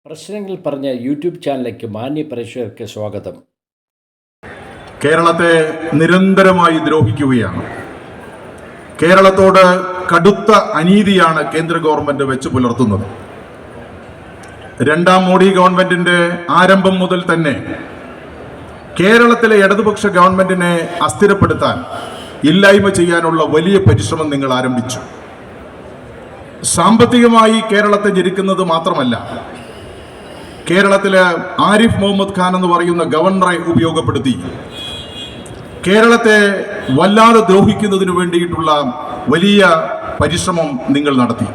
പ്രശ്നങ്ങൾ പറഞ്ഞ യൂട്യൂബ് ചാനലിലേക്ക് മാന്യ പ്രേക്ഷകർക്ക് സ്വാഗതം. കേരളത്തെ നിരന്തരമായി ദ്രോഹിക്കുകയാണ്. കേരളത്തോട് കടുത്ത അനീതിയാണ് കേന്ദ്ര ഗവൺമെന്റ് വെച്ച് പുലർത്തുന്നത്. രണ്ടാം മോഡി ഗവൺമെന്റിന്റെ ആരംഭം മുതൽ തന്നെ കേരളത്തിലെ ഇടതുപക്ഷ ഗവൺമെന്റിനെ അസ്ഥിരപ്പെടുത്താൻ, ഇല്ലായ്മ ചെയ്യാനുള്ള വലിയ പരിശ്രമം നിങ്ങൾ ആരംഭിച്ചു. സാമ്പത്തികമായി കേരളത്തെ ഞെരുക്കുന്നത് മാത്രമല്ല, കേരളത്തിലെ ആരിഫ് മുഹമ്മദ് ഖാൻ എന്ന് പറയുന്ന ഗവർണറെ ഉപയോഗപ്പെടുത്തി കേരളത്തെ വല്ലാതെ ദ്രോഹിക്കുന്നതിന് വേണ്ടിയിട്ടുള്ള വലിയ പരിശ്രമം നിങ്ങൾ നടത്തി.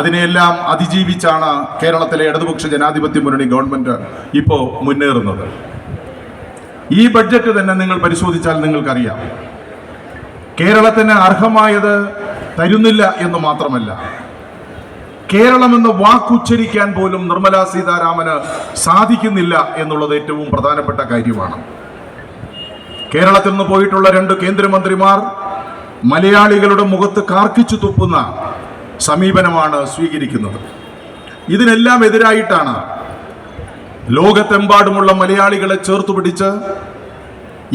അതിനെല്ലാം അതിജീവിച്ചാണ് കേരളത്തിലെ ഇടതുപക്ഷ ജനാധിപത്യ മുന്നണി ഗവൺമെന്റ് ഇപ്പോൾ മുന്നേറുന്നത്. ഈ ബഡ്ജറ്റ് തന്നെ നിങ്ങൾ പരിശോധിച്ചാൽ നിങ്ങൾക്കറിയാം, കേരളത്തിന് അർഹമായത് തരുന്നില്ല എന്ന് മാത്രമല്ല, കേരളമെന്ന് വാക്കുച്ചരിക്കാൻ പോലും നിർമ്മലാ സീതാരാമന് സാധിക്കുന്നില്ല എന്നുള്ളത് ഏറ്റവും പ്രധാനപ്പെട്ട കാര്യമാണ്. കേരളത്തിൽ നിന്ന് പോയിട്ടുള്ള 2 കേന്ദ്രമന്ത്രിമാർ മലയാളികളുടെ മുഖത്ത് കാർക്കിച്ചു തുപ്പുന്ന സമീപനമാണ് സ്വീകരിക്കുന്നത്. ഇതിനെല്ലാം എതിരായിട്ടാണ് ലോകത്തെമ്പാടുമുള്ള മലയാളികളെ ചേർത്തുപിടിച്ച്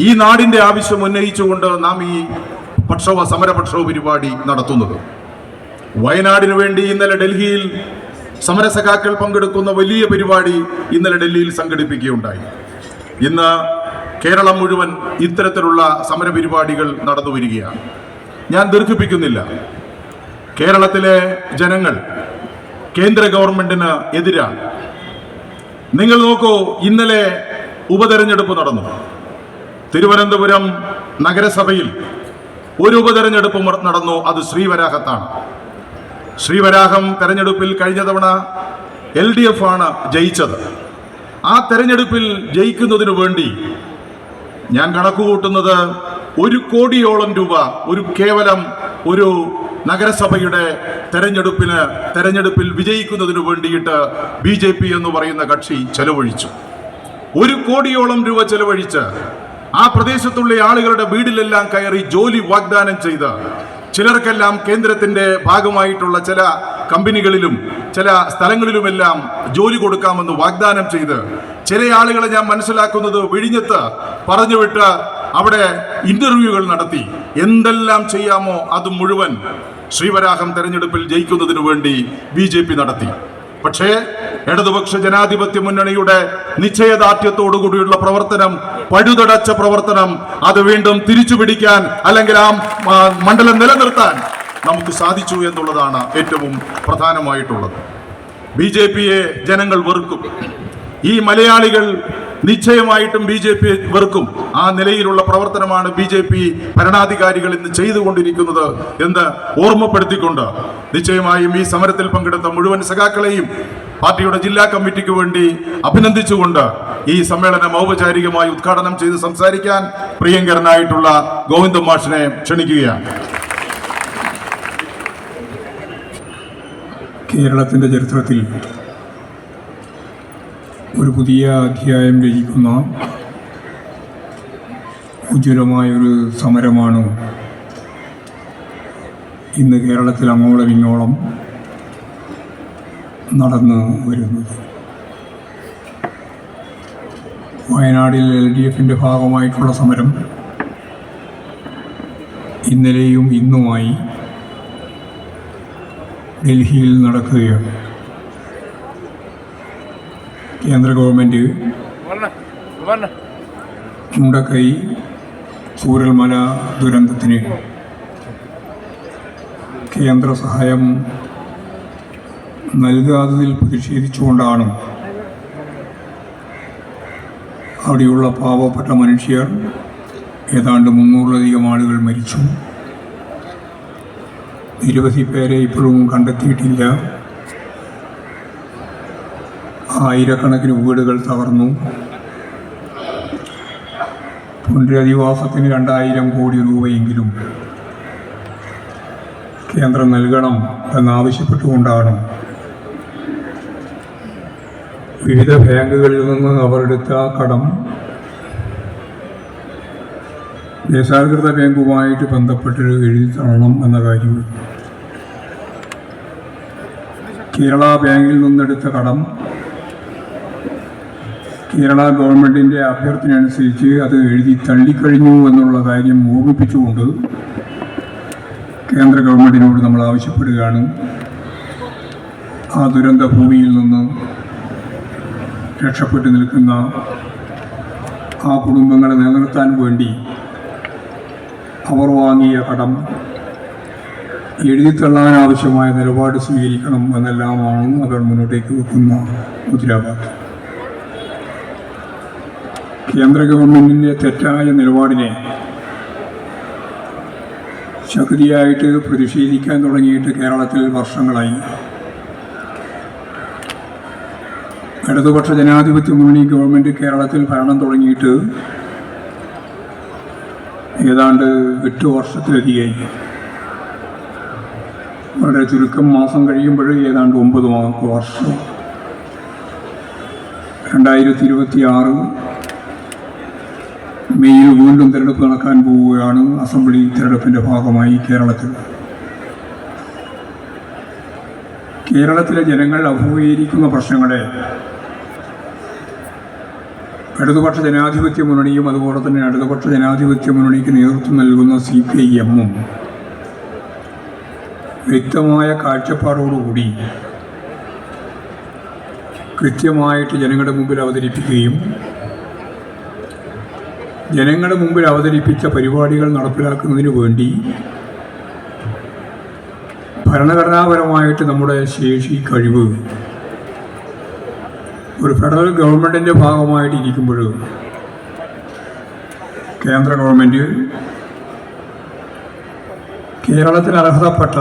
ഈ നാടിന്റെ ആവശ്യം ഉന്നയിച്ചുകൊണ്ട് നാം ഈ സമരപക്ഷോ പരിപാടി നടത്തുന്നത്. വയനാടിനു വേണ്ടി ഇന്നലെ ഡൽഹിയിൽ സമരസഖാക്കൾ പങ്കെടുക്കുന്ന വലിയ പരിപാടി ഇന്നലെ ഡൽഹിയിൽ സംഘടിപ്പിക്കുകയുണ്ടായി. ഇന്ന് കേരളം മുഴുവൻ ഇത്തരത്തിലുള്ള സമരപരിപാടികൾ നടന്നു വരികയാണ്. ഞാൻ ദീർഘിപ്പിക്കുന്നില്ല. കേരളത്തിലെ ജനങ്ങൾ കേന്ദ്ര ഗവൺമെന്റിന് എതിരാണ്. നിങ്ങൾ നോക്കൂ, ഇന്നലെ ഉപതെരഞ്ഞെടുപ്പ് നടന്നു. തിരുവനന്തപുരം നഗരസഭയിൽ ഒരു ഉപതെരഞ്ഞെടുപ്പ് നടന്നു. അത് ശ്രീവരാഹത്താണ്. ശ്രീവരാഹം തെരഞ്ഞെടുപ്പിൽ കഴിഞ്ഞ തവണ LDF ആണ് ജയിച്ചത്. ആ തെരഞ്ഞെടുപ്പിൽ ജയിക്കുന്നതിനു വേണ്ടി ഞാൻ കണക്കുകൂട്ടുന്നത് 1 കോടിയോളം രൂപ കേവലം ഒരു നഗരസഭയുടെ തെരഞ്ഞെടുപ്പിൽ വിജയിക്കുന്നതിനു വേണ്ടിയിട്ട് BJP എന്ന് പറയുന്ന കക്ഷി ചെലവഴിച്ചു. 1 കോടിയോളം രൂപ ചെലവഴിച്ച് ആ പ്രദേശത്തുള്ള ആളുകളുടെ വീട്ടിലെല്ലാം കയറി ജോലി വാഗ്ദാനം ചെയ്ത്, ചിലർക്കെല്ലാം കേന്ദ്രത്തിന്റെ ഭാഗമായിട്ടുള്ള ചില കമ്പനികളിലും ചില സ്ഥലങ്ങളിലുമെല്ലാം ജോലി കൊടുക്കാമെന്ന് വാഗ്ദാനം ചെയ്ത്, ചില ആളുകളെ ഞാൻ മനസ്സിലാക്കുന്നത് വിഴിഞ്ഞത്ത് പറഞ്ഞുവിട്ട് അവിടെ ഇന്റർവ്യൂകൾ നടത്തി. എന്തെല്ലാം ചെയ്യാമോ അത് മുഴുവൻ ശ്രീവരാഹം തെരഞ്ഞെടുപ്പിൽ ജയിക്കുന്നതിനു വേണ്ടി BJP നടത്തി. പക്ഷേ ഇടതുപക്ഷ ജനാധിപത്യ മുന്നണിയുടെ നിശ്ചയദാർഢ്യത്തോടുകൂടിയുള്ള പ്രവർത്തനം, പഴുതടച്ച പ്രവർത്തനം, അത് വീണ്ടും തിരിച്ചു പിടിക്കാൻ അല്ലെങ്കിൽ ആ മണ്ഡലം നിലനിർത്താൻ നമുക്ക് സാധിച്ചു എന്നുള്ളതാണ് ഏറ്റവും പ്രധാനമായിട്ടുള്ളത്. BJPയെ ജനങ്ങൾ വെറുക്കും. ഈ മലയാളികൾ നിശ്ചയമായിട്ടും BJP വെറുക്കും. ആ നിലയിലുള്ള പ്രവർത്തനമാണ് BJP ഭരണാധികാരികൾ ഇന്ന് ചെയ്തുകൊണ്ടിരിക്കുന്നത് എന്ന് ഓർമ്മപ്പെടുത്തിക്കൊണ്ട്, നിശ്ചയമായും ഈ സമരത്തിൽ പങ്കെടുത്ത മുഴുവൻ സഖാക്കളെയും പാർട്ടിയുടെ ജില്ലാ കമ്മിറ്റിക്ക് വേണ്ടി അഭിനന്ദിച്ചുകൊണ്ട് ഈ സമ്മേളനം ഔപചാരികമായി ഉദ്ഘാടനം ചെയ്ത് സംസാരിക്കാൻ പ്രിയങ്കരനായിട്ടുള്ള ഗോവിന്ദൻ മാഷിനെ ക്ഷണിക്കുകയാണ്. കേരളത്തിൻ്റെ ചരിത്രത്തിൽ ഒരു പുതിയ അധ്യായം രചിക്കുന്ന ഉജ്ജ്വലമായൊരു സമരമാണ് ഇന്ന് കേരളത്തിൽ അങ്ങോളം ഇങ്ങോളം നടന്നു വരുന്നത്. വയനാടിൽ LDFൻ്റെ ഭാഗമായിട്ടുള്ള സമരം ഇന്നലെയും ഇന്നുമായി ഡൽഹിയിൽ നടക്കുകയാണ്. കേന്ദ്ര ഗവൺമെൻറ് മുണ്ടക്കൈ ചൂരൽമല ദുരന്തത്തിന് കേന്ദ്ര സഹായം നൽകാത്തതിൽ പ്രതിഷേധിച്ചുകൊണ്ടാണ് അവിടെയുള്ള പാവപ്പെട്ട മനുഷ്യർ, ഏതാണ്ട് 300-ലധികം ആളുകൾ മരിച്ചു. നിരവധി പേരെ ഇപ്പോഴും കണ്ടെത്തിയിട്ടില്ല. ആയിരക്കണക്കിന് വീടുകൾ തകർന്നു. പുനരധിവാസത്തിന് 2000 കോടി രൂപയെങ്കിലും കേന്ദ്രം നൽകണം എന്നാവശ്യപ്പെട്ടുകൊണ്ടാണ് വിവിധ ബാങ്കുകളിൽ നിന്ന് അവരെടുത്ത കടം ദേശാധികൃത ബാങ്കുമായിട്ട് ബന്ധപ്പെട്ട് എഴുതി തള്ളണം എന്ന കാര്യം കേരള ബാങ്കിൽ നിന്നെടുത്ത കടം കേരള ഗവൺമെൻറ്റിൻ്റെ അഭ്യർത്ഥന അനുസരിച്ച് അത് എഴുതി തള്ളിക്കഴിഞ്ഞു എന്നുള്ള കാര്യം ഓർമ്മിപ്പിച്ചുകൊണ്ട് കേന്ദ്ര ഗവൺമെൻറ്റിനോട് നമ്മൾ ആവശ്യപ്പെടുകയാണ്. ആ ദുരന്ത ഭൂമിയിൽ നിന്ന് രക്ഷപ്പെട്ടു നിൽക്കുന്ന ആ കുടുംബങ്ങളെ നിലനിർത്താൻ വേണ്ടി അവർ വാങ്ങിയ കടം എഴുതിത്തള്ളാനാവശ്യമായ നിലപാട് സ്വീകരിക്കണം എന്നെല്ലാമാണ് അവർ മുന്നോട്ടേക്ക് വെക്കുന്ന മുദ്രാവാക്യം. കേന്ദ്ര ഗവൺമെൻറ്റിൻ്റെ തെറ്റായ നിലപാടിനെ ശക്തിയായിട്ട് പ്രതിഷേധിക്കാൻ തുടങ്ങിയിട്ട് കേരളത്തിൽ വർഷങ്ങളായി. ഇടതുപക്ഷ ജനാധിപത്യ മുന്നണി ഗവൺമെൻറ് കേരളത്തിൽ ഭരണം തുടങ്ങിയിട്ട് ഏതാണ്ട് 8 വർഷത്തിലധികമായി. വളരെ ചുരുക്കം മാസം കഴിയുമ്പോൾ ഏതാണ്ട് 9 വർഷം. 2026 മെയ്യിൽ വീണ്ടും തിരഞ്ഞെടുപ്പ് നടക്കാൻ പോവുകയാണ്. അസംബ്ലി തിരഞ്ഞെടുപ്പിൻ്റെ ഭാഗമായി കേരളത്തിലെ ജനങ്ങൾ അഭിമുഖീകരിക്കുന്ന പ്രശ്നങ്ങളെ ഇടതുപക്ഷ ജനാധിപത്യ മുന്നണിയും അതുപോലെ തന്നെ ഇടതുപക്ഷ ജനാധിപത്യ മുന്നണിക്ക് നേതൃത്വം നൽകുന്ന CPIM-ഉം വ്യക്തമായ കാഴ്ചപ്പാടോടുകൂടി കൃത്യമായിട്ട് ജനങ്ങളുടെ മുമ്പിൽ അവതരിപ്പിക്കുകയും ജനങ്ങളുടെ മുമ്പിൽ അവതരിപ്പിച്ച പരിപാടികൾ നടപ്പിലാക്കുന്നതിന് വേണ്ടി ഭരണഘടനാപരമായിട്ട് നമ്മുടെ ശേഷി, കഴിവ് ഒരു ഫെഡറൽ ഗവൺമെൻറ്റിൻ്റെ ഭാഗമായിട്ട് ഇരിക്കുമ്പോൾ കേന്ദ്ര ഗവൺമെൻറ് കേരളത്തിന് അർഹതപ്പെട്ട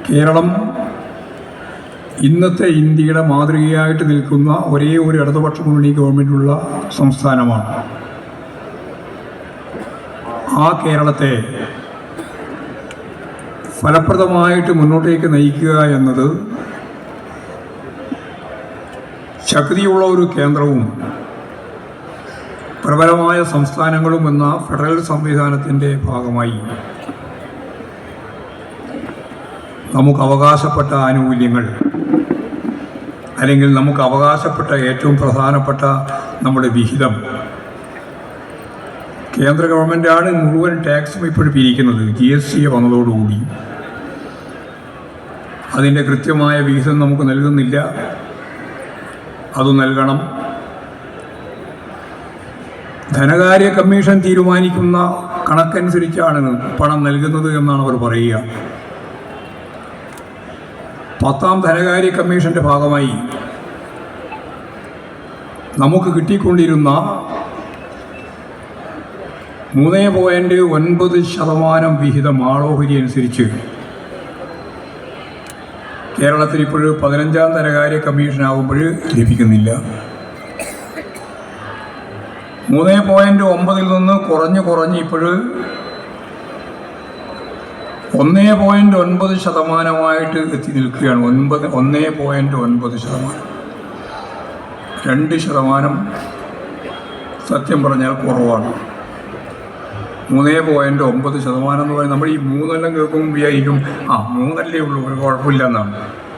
കേരളം ഇന്നത്തെ ഇന്ത്യയുടെ മാതൃകയായിട്ട് നിൽക്കുന്ന ഒരേ ഒരു ഇടതുപക്ഷ മുന്നണി ഗവൺമെൻറ്റുള്ള സംസ്ഥാനമാണ്. ആ കേരളത്തെ ഫലപ്രദമായിട്ട് മുന്നോട്ടേക്ക് നയിക്കുക എന്നത് ശക്തിയുള്ള ഒരു കേന്ദ്രവും പ്രബലമായ സംസ്ഥാനങ്ങളും എന്ന ഫെഡറൽ സംവിധാനത്തിൻ്റെ ഭാഗമായി നമുക്ക് അവകാശപ്പെട്ട ആനുകൂല്യങ്ങൾ അല്ലെങ്കിൽ നമുക്ക് അവകാശപ്പെട്ട ഏറ്റവും പ്രധാനപ്പെട്ട നമ്മുടെ വിഹിതം കേന്ദ്ര ഗവൺമെൻറ്റാണ് മുഴുവൻ ടാക്സും ഇപ്പോൾ പിരിക്കുന്നത്. GST വന്നതോടുകൂടി അതിൻ്റെ കൃത്യമായ വിഹിതം നമുക്ക് നൽകുന്നില്ല. അത് നൽകണം. ധനകാര്യ കമ്മീഷൻ തീരുമാനിക്കുന്ന കണക്കനുസരിച്ചാണ് പണം നൽകുന്നത് എന്നാണ് അവർ പറയുക. 10ാം ധനകാര്യ കമ്മീഷൻ്റെ ഭാഗമായി നമുക്ക് കിട്ടിക്കൊണ്ടിരുന്ന 3.9% വിഹിതം ആളോഹരി അനുസരിച്ച് കേരളത്തിൽ ഇപ്പോൾ 15ാം ധനകാര്യ കമ്മീഷനാകുമ്പോൾ ലഭിക്കുന്നില്ല. 3.9 നിന്ന് കുറഞ്ഞ് ഇപ്പോൾ 1.9% എത്തി നിൽക്കുകയാണ്. 1.9%. 2% സത്യം പറഞ്ഞാൽ കുറവാണ്. 3.9% എന്ന് പറയുന്നത് നമ്മൾ ഈ 3 കേൾക്കുമ്പോൾ വിചാരിക്കും 3 ഉള്ളൂ, ഒരു കുഴപ്പമില്ല എന്നാണ്.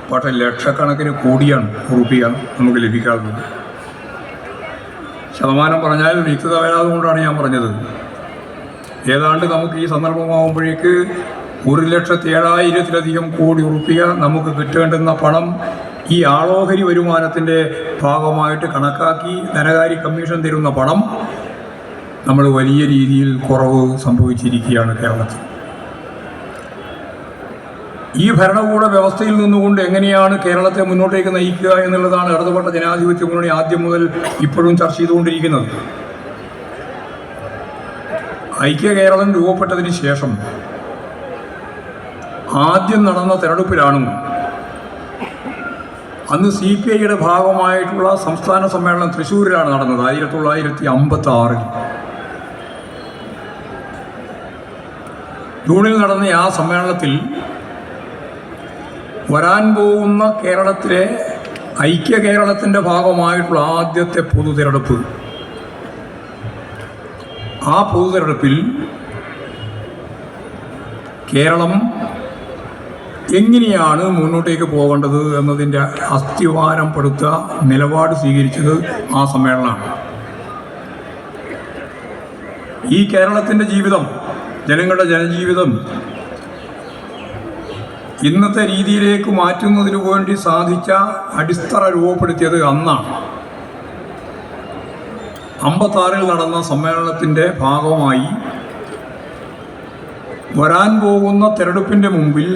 പക്ഷേ ലക്ഷക്കണക്കിന് കോടിയാണ് റുപ്പിയ നമുക്ക് ലഭിക്കാറുള്ളത്. ശതമാനം പറഞ്ഞാൽ വ്യക്തത വരാതെ കൊണ്ടാണ് ഞാൻ പറഞ്ഞത്. ഏതാണ്ട് നമുക്ക് ഈ സന്ദർഭമാകുമ്പോഴേക്ക് 1,07,000-ലധികം കോടി റുപ്പിയ നമുക്ക് കിട്ടേണ്ടുന്ന പണം ഈ ആളോഹരി വരുമാനത്തിൻ്റെ ഭാഗമായിട്ട് കണക്കാക്കി ധനകാര്യ കമ്മീഷൻ തരുന്ന പണം നമ്മൾ വലിയ രീതിയിൽ കുറവ് സംഭവിച്ചിരിക്കുകയാണ് കേരളത്തിൽ. ഈ ഭരണകൂട വ്യവസ്ഥയിൽ നിന്നുകൊണ്ട് എങ്ങനെയാണ് കേരളത്തെ മുന്നോട്ടേക്ക് നയിക്കുക എന്നുള്ളതാണ് ഇടതുപക്ഷ ജനാധിപത്യ മുന്നണി ആദ്യം മുതൽ ഇപ്പോഴും ചർച്ച ചെയ്തുകൊണ്ടിരിക്കുന്നത്. ഐക്യ കേരളം രൂപപ്പെട്ടതിന് ശേഷം ആദ്യം നടന്ന തെരഞ്ഞെടുപ്പിലാണ് അന്ന് CPIയുടെ ഭാഗമായിട്ടുള്ള സംസ്ഥാന സമ്മേളനം തൃശ്ശൂരിലാണ് നടന്നത്. 1956 ജൂണിൽ നടന്ന ആ സമ്മേളനത്തിൽ വരാൻ പോകുന്ന കേരളത്തിലെ ഐക്യ കേരളത്തിൻ്റെ ഭാഗമായിട്ടുള്ള ആദ്യത്തെ പൊതു തിരഞ്ഞെടുപ്പ്, ആ പൊതു തിരഞ്ഞെടുപ്പിൽ കേരളം എങ്ങനെയാണ് മുന്നോട്ടേക്ക് പോകേണ്ടത് എന്നതിൻ്റെ അസ്ഥിവാരം പെടുത്ത നിലപാട് സ്വീകരിച്ചത് ആ സമ്മേളനമാണ്. ഈ കേരളത്തിൻ്റെ ജീവിതം, ജനങ്ങളുടെ ജനജീവിതം ഇന്നത്തെ രീതിയിലേക്ക് മാറ്റുന്നതിനു വേണ്ടി സാധിച്ച അടിത്തറ രൂപപ്പെടുത്തിയത് അന്നാണ്. 56-ൽ നടന്ന സമ്മേളനത്തിൻ്റെ ഭാഗമായി വരാൻ പോകുന്ന തെരഞ്ഞെടുപ്പിൻ്റെ മുമ്പിൽ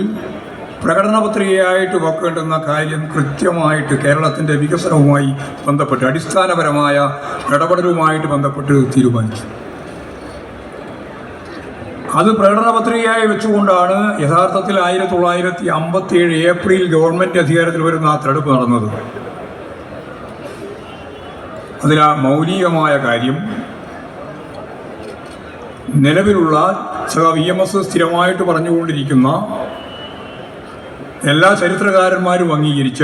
പ്രകടന പത്രികയായിട്ട് വെക്കേണ്ടുന്ന കാര്യം കൃത്യമായിട്ട് കേരളത്തിൻ്റെ വികസനവുമായി ബന്ധപ്പെട്ട് അടിസ്ഥാനപരമായ ഇടപെടലുമായിട്ട് ബന്ധപ്പെട്ട് തീരുമാനിച്ചു. അത് പ്രകടന പത്രികയായി വെച്ചുകൊണ്ടാണ് യഥാർത്ഥത്തിൽ 1957 ഏപ്രിൽ ഗവൺമെൻറ് അധികാരത്തിൽ വരുന്ന ആ തെരഞ്ഞെടുപ്പ് നടന്നത്. അതിൽ ആ മൗലികമായ കാര്യം നിലവിലുള്ള VMS സ്ഥിരമായിട്ട് പറഞ്ഞുകൊണ്ടിരിക്കുന്ന എല്ലാ ചരിത്രകാരന്മാരും അംഗീകരിച്ച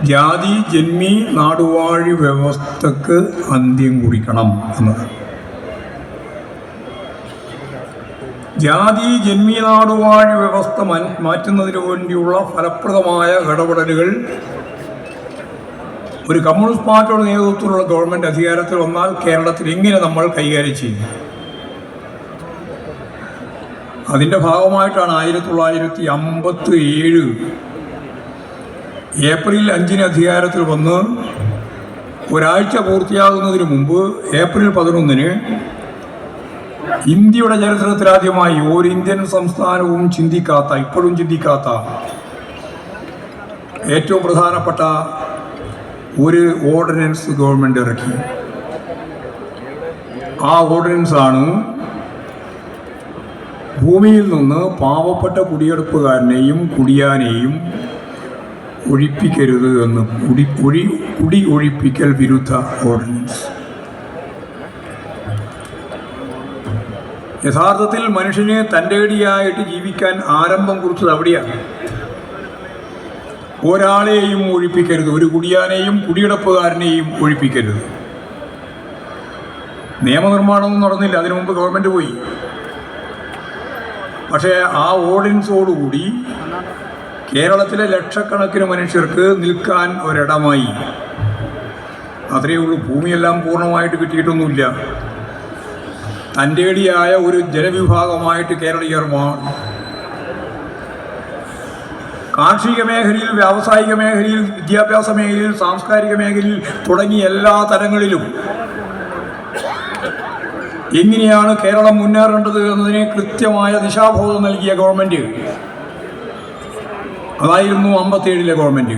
ജാതി ജന്മി നാടുവാഴി വ്യവസ്ഥക്ക് അന്ത്യം കുറിക്കണം എന്നത്. ജാതി ജന്മി നാടുവാഴി വ്യവസ്ഥ മാറ്റുന്നതിന് വേണ്ടിയുള്ള ഫലപ്രദമായ ഇടപെടലുകൾ ഒരു കമ്മ്യൂണിസ്റ്റ് പാർട്ടിയുടെ നേതൃത്വത്തിലുള്ള ഗവൺമെൻറ് അധികാരത്തിൽ വന്നാൽ കേരളത്തിൽ എങ്ങനെ നമ്മൾ കൈകാര്യം ചെയ്യും? അതിൻ്റെ ഭാഗമായിട്ടാണ് 1957 ഏപ്രിൽ 5-ന് അധികാരത്തിൽ വന്ന് ഒരാഴ്ച പൂർത്തിയാകുന്നതിന് മുമ്പ് ഏപ്രിൽ 11-ന് ഇന്ത്യയുടെ ചരിത്രത്തിലാദ്യമായി ഒരു ഇന്ത്യൻ സംസ്ഥാനവും ഇപ്പോഴും ചിന്തിക്കാത്ത ഏറ്റവും പ്രധാനപ്പെട്ട ഒരു ഓർഡിനൻസ് ഗവൺമെൻറ് ഇറക്കി. ആ ഓർഡിനൻസാണ് ഭൂമിയിൽ നിന്ന് പാവപ്പെട്ട കുടിയെടുപ്പുകാരനെയും കുടിയാനെയും ഒഴിപ്പിക്കരുത് എന്ന് കുടി ഒഴിപ്പിക്കൽ വിരുദ്ധ ഓർഡിനൻസ്. യഥാർത്ഥത്തിൽ മനുഷ്യന് തൻ്റെടിയായിട്ട് ജീവിക്കാൻ ആരംഭം കുറിച്ചത് അവിടെയാണ്. ഒരാളെയും ഒഴിപ്പിക്കരുത്, ഒരു കുടിയാനെയും കുടിയെടുപ്പുകാരനെയും ഒഴിപ്പിക്കരുത്. നിയമനിർമ്മാണമൊന്നും നടന്നില്ല, അതിനു മുമ്പ് ഗവൺമെൻറ് പോയി. പക്ഷേ ആ ഓർഡിനൻസോടുകൂടി കേരളത്തിലെ ലക്ഷക്കണക്കിന് മനുഷ്യർക്ക് നിൽക്കാൻ ഒരിടമായി. അത്രയേ ഉള്ളൂ. ഭൂമിയെല്ലാം പൂർണ്ണമായിട്ട് കിട്ടിയിട്ടൊന്നുമില്ല. തൻ്റെടിയായ ഒരു ജനവിഭാഗമായിട്ട് കേരളീയർ മാറി. കാർഷിക മേഖലയിൽ, വ്യാവസായിക മേഖലയിൽ, വിദ്യാഭ്യാസ മേഖലയിൽ, സാംസ്കാരിക മേഖലയിൽ തുടങ്ങി എല്ലാ തലങ്ങളിലും എങ്ങനെയാണ് കേരളം മുന്നേറേണ്ടത് എന്നതിന് കൃത്യമായ ദിശാബോധം നൽകിയ ഗവൺമെൻറ് അതായിരുന്നു 57-ലെ ഗവൺമെൻറ്.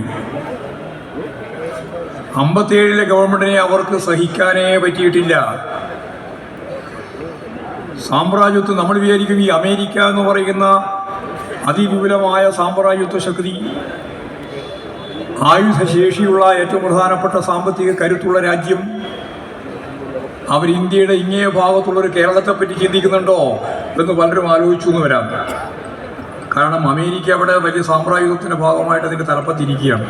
57-ലെ ഗവൺമെൻറ്റിനെ അവർക്ക് സഹിക്കാനേ പറ്റിയിട്ടില്ല. സാമ്രാജ്യത്വം, നമ്മൾ വിചാരിക്കും ഈ അമേരിക്ക എന്ന് പറയുന്ന അതിവിപുലമായ സാമ്രാജ്യത്വ ശക്തി, ആയുധശേഷിയുള്ള ഏറ്റവും പ്രധാനപ്പെട്ട സാമ്പത്തിക കരുത്തുള്ള രാജ്യം, അവർ ഇന്ത്യയുടെ ഇങ്ങേ ഭാഗത്തുള്ളൊരു കേരളത്തെപ്പറ്റി ചിന്തിക്കുന്നുണ്ടോ എന്ന് പലരും ആലോചിച്ചു എന്ന് വരാം. കാരണം അമേരിക്ക അവിടെ വലിയ സാമ്രാജ്യത്വത്തിൻ്റെ ഭാഗമായിട്ട് അതിൻ്റെ തലപ്പത്തിരിക്കുകയാണ്.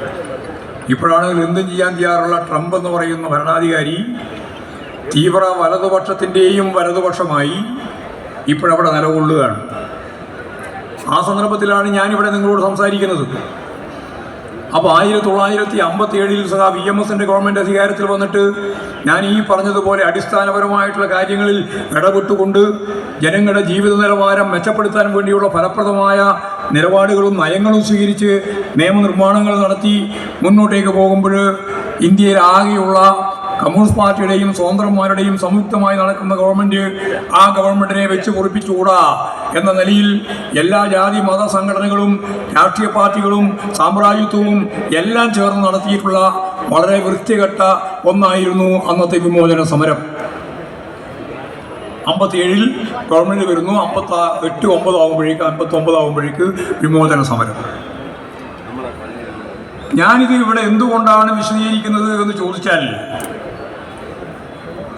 ഇപ്പോഴാണെങ്കിൽ എന്തും ചെയ്യാൻ തയ്യാറുള്ള ട്രംപ് എന്ന് പറയുന്ന ഭരണാധികാരി തീവ്ര വലതുപക്ഷത്തിൻ്റെയും വലതുപക്ഷമായി ഇപ്പോഴവിടെ നിലകൊള്ളുകയാണ്. ആ സന്ദർഭത്തിലാണ് ഞാനിവിടെ നിങ്ങളോട് സംസാരിക്കുന്നത്. അപ്പോൾ 1957-ൽ VMSൻ്റെ ഗവൺമെൻറ് അധികാരത്തിൽ വന്നിട്ട് ഞാൻ ഈ പറഞ്ഞതുപോലെ അടിസ്ഥാനപരമായിട്ടുള്ള കാര്യങ്ങളിൽ ഇടപെട്ടുകൊണ്ട് ജനങ്ങളുടെ ജീവിത നിലവാരം മെച്ചപ്പെടുത്താൻ വേണ്ടിയുള്ള ഫലപ്രദമായ നിലപാടുകളും നയങ്ങളും സ്വീകരിച്ച് നിയമനിർമ്മാണങ്ങൾ നടത്തി മുന്നോട്ടേക്ക് പോകുമ്പോൾ ഇന്ത്യയിൽ ആകെയുള്ള കമ്മ്യൂണിസ്റ്റ് പാർട്ടിയുടെയും സ്വതന്ത്രന്മാരുടെയും സംയുക്തമായി നടക്കുന്ന ഗവൺമെൻറ് ആ ഗവൺമെൻറ്റിനെ വെച്ച് പൊറിപ്പിച്ചുകൂടാ എന്ന നിലയിൽ എല്ലാ ജാതി മത സംഘടനകളും രാഷ്ട്രീയ പാർട്ടികളും സാമ്രാജ്യത്വവും എല്ലാം ചേർന്ന് നടത്തിയിട്ടുള്ള വളരെ വൃത്തികെട്ട ഒന്നായിരുന്നു അന്നത്തെ വിമോചന സമരം. 57-ൽ ഗവൺമെൻറ് വരുന്നു. 59 ആകുമ്പോഴേക്ക് വിമോചന സമരം. ഞാനിത് ഇവിടെ എന്തുകൊണ്ടാണ് വിശദീകരിക്കുന്നത് എന്ന് ചോദിച്ചാൽ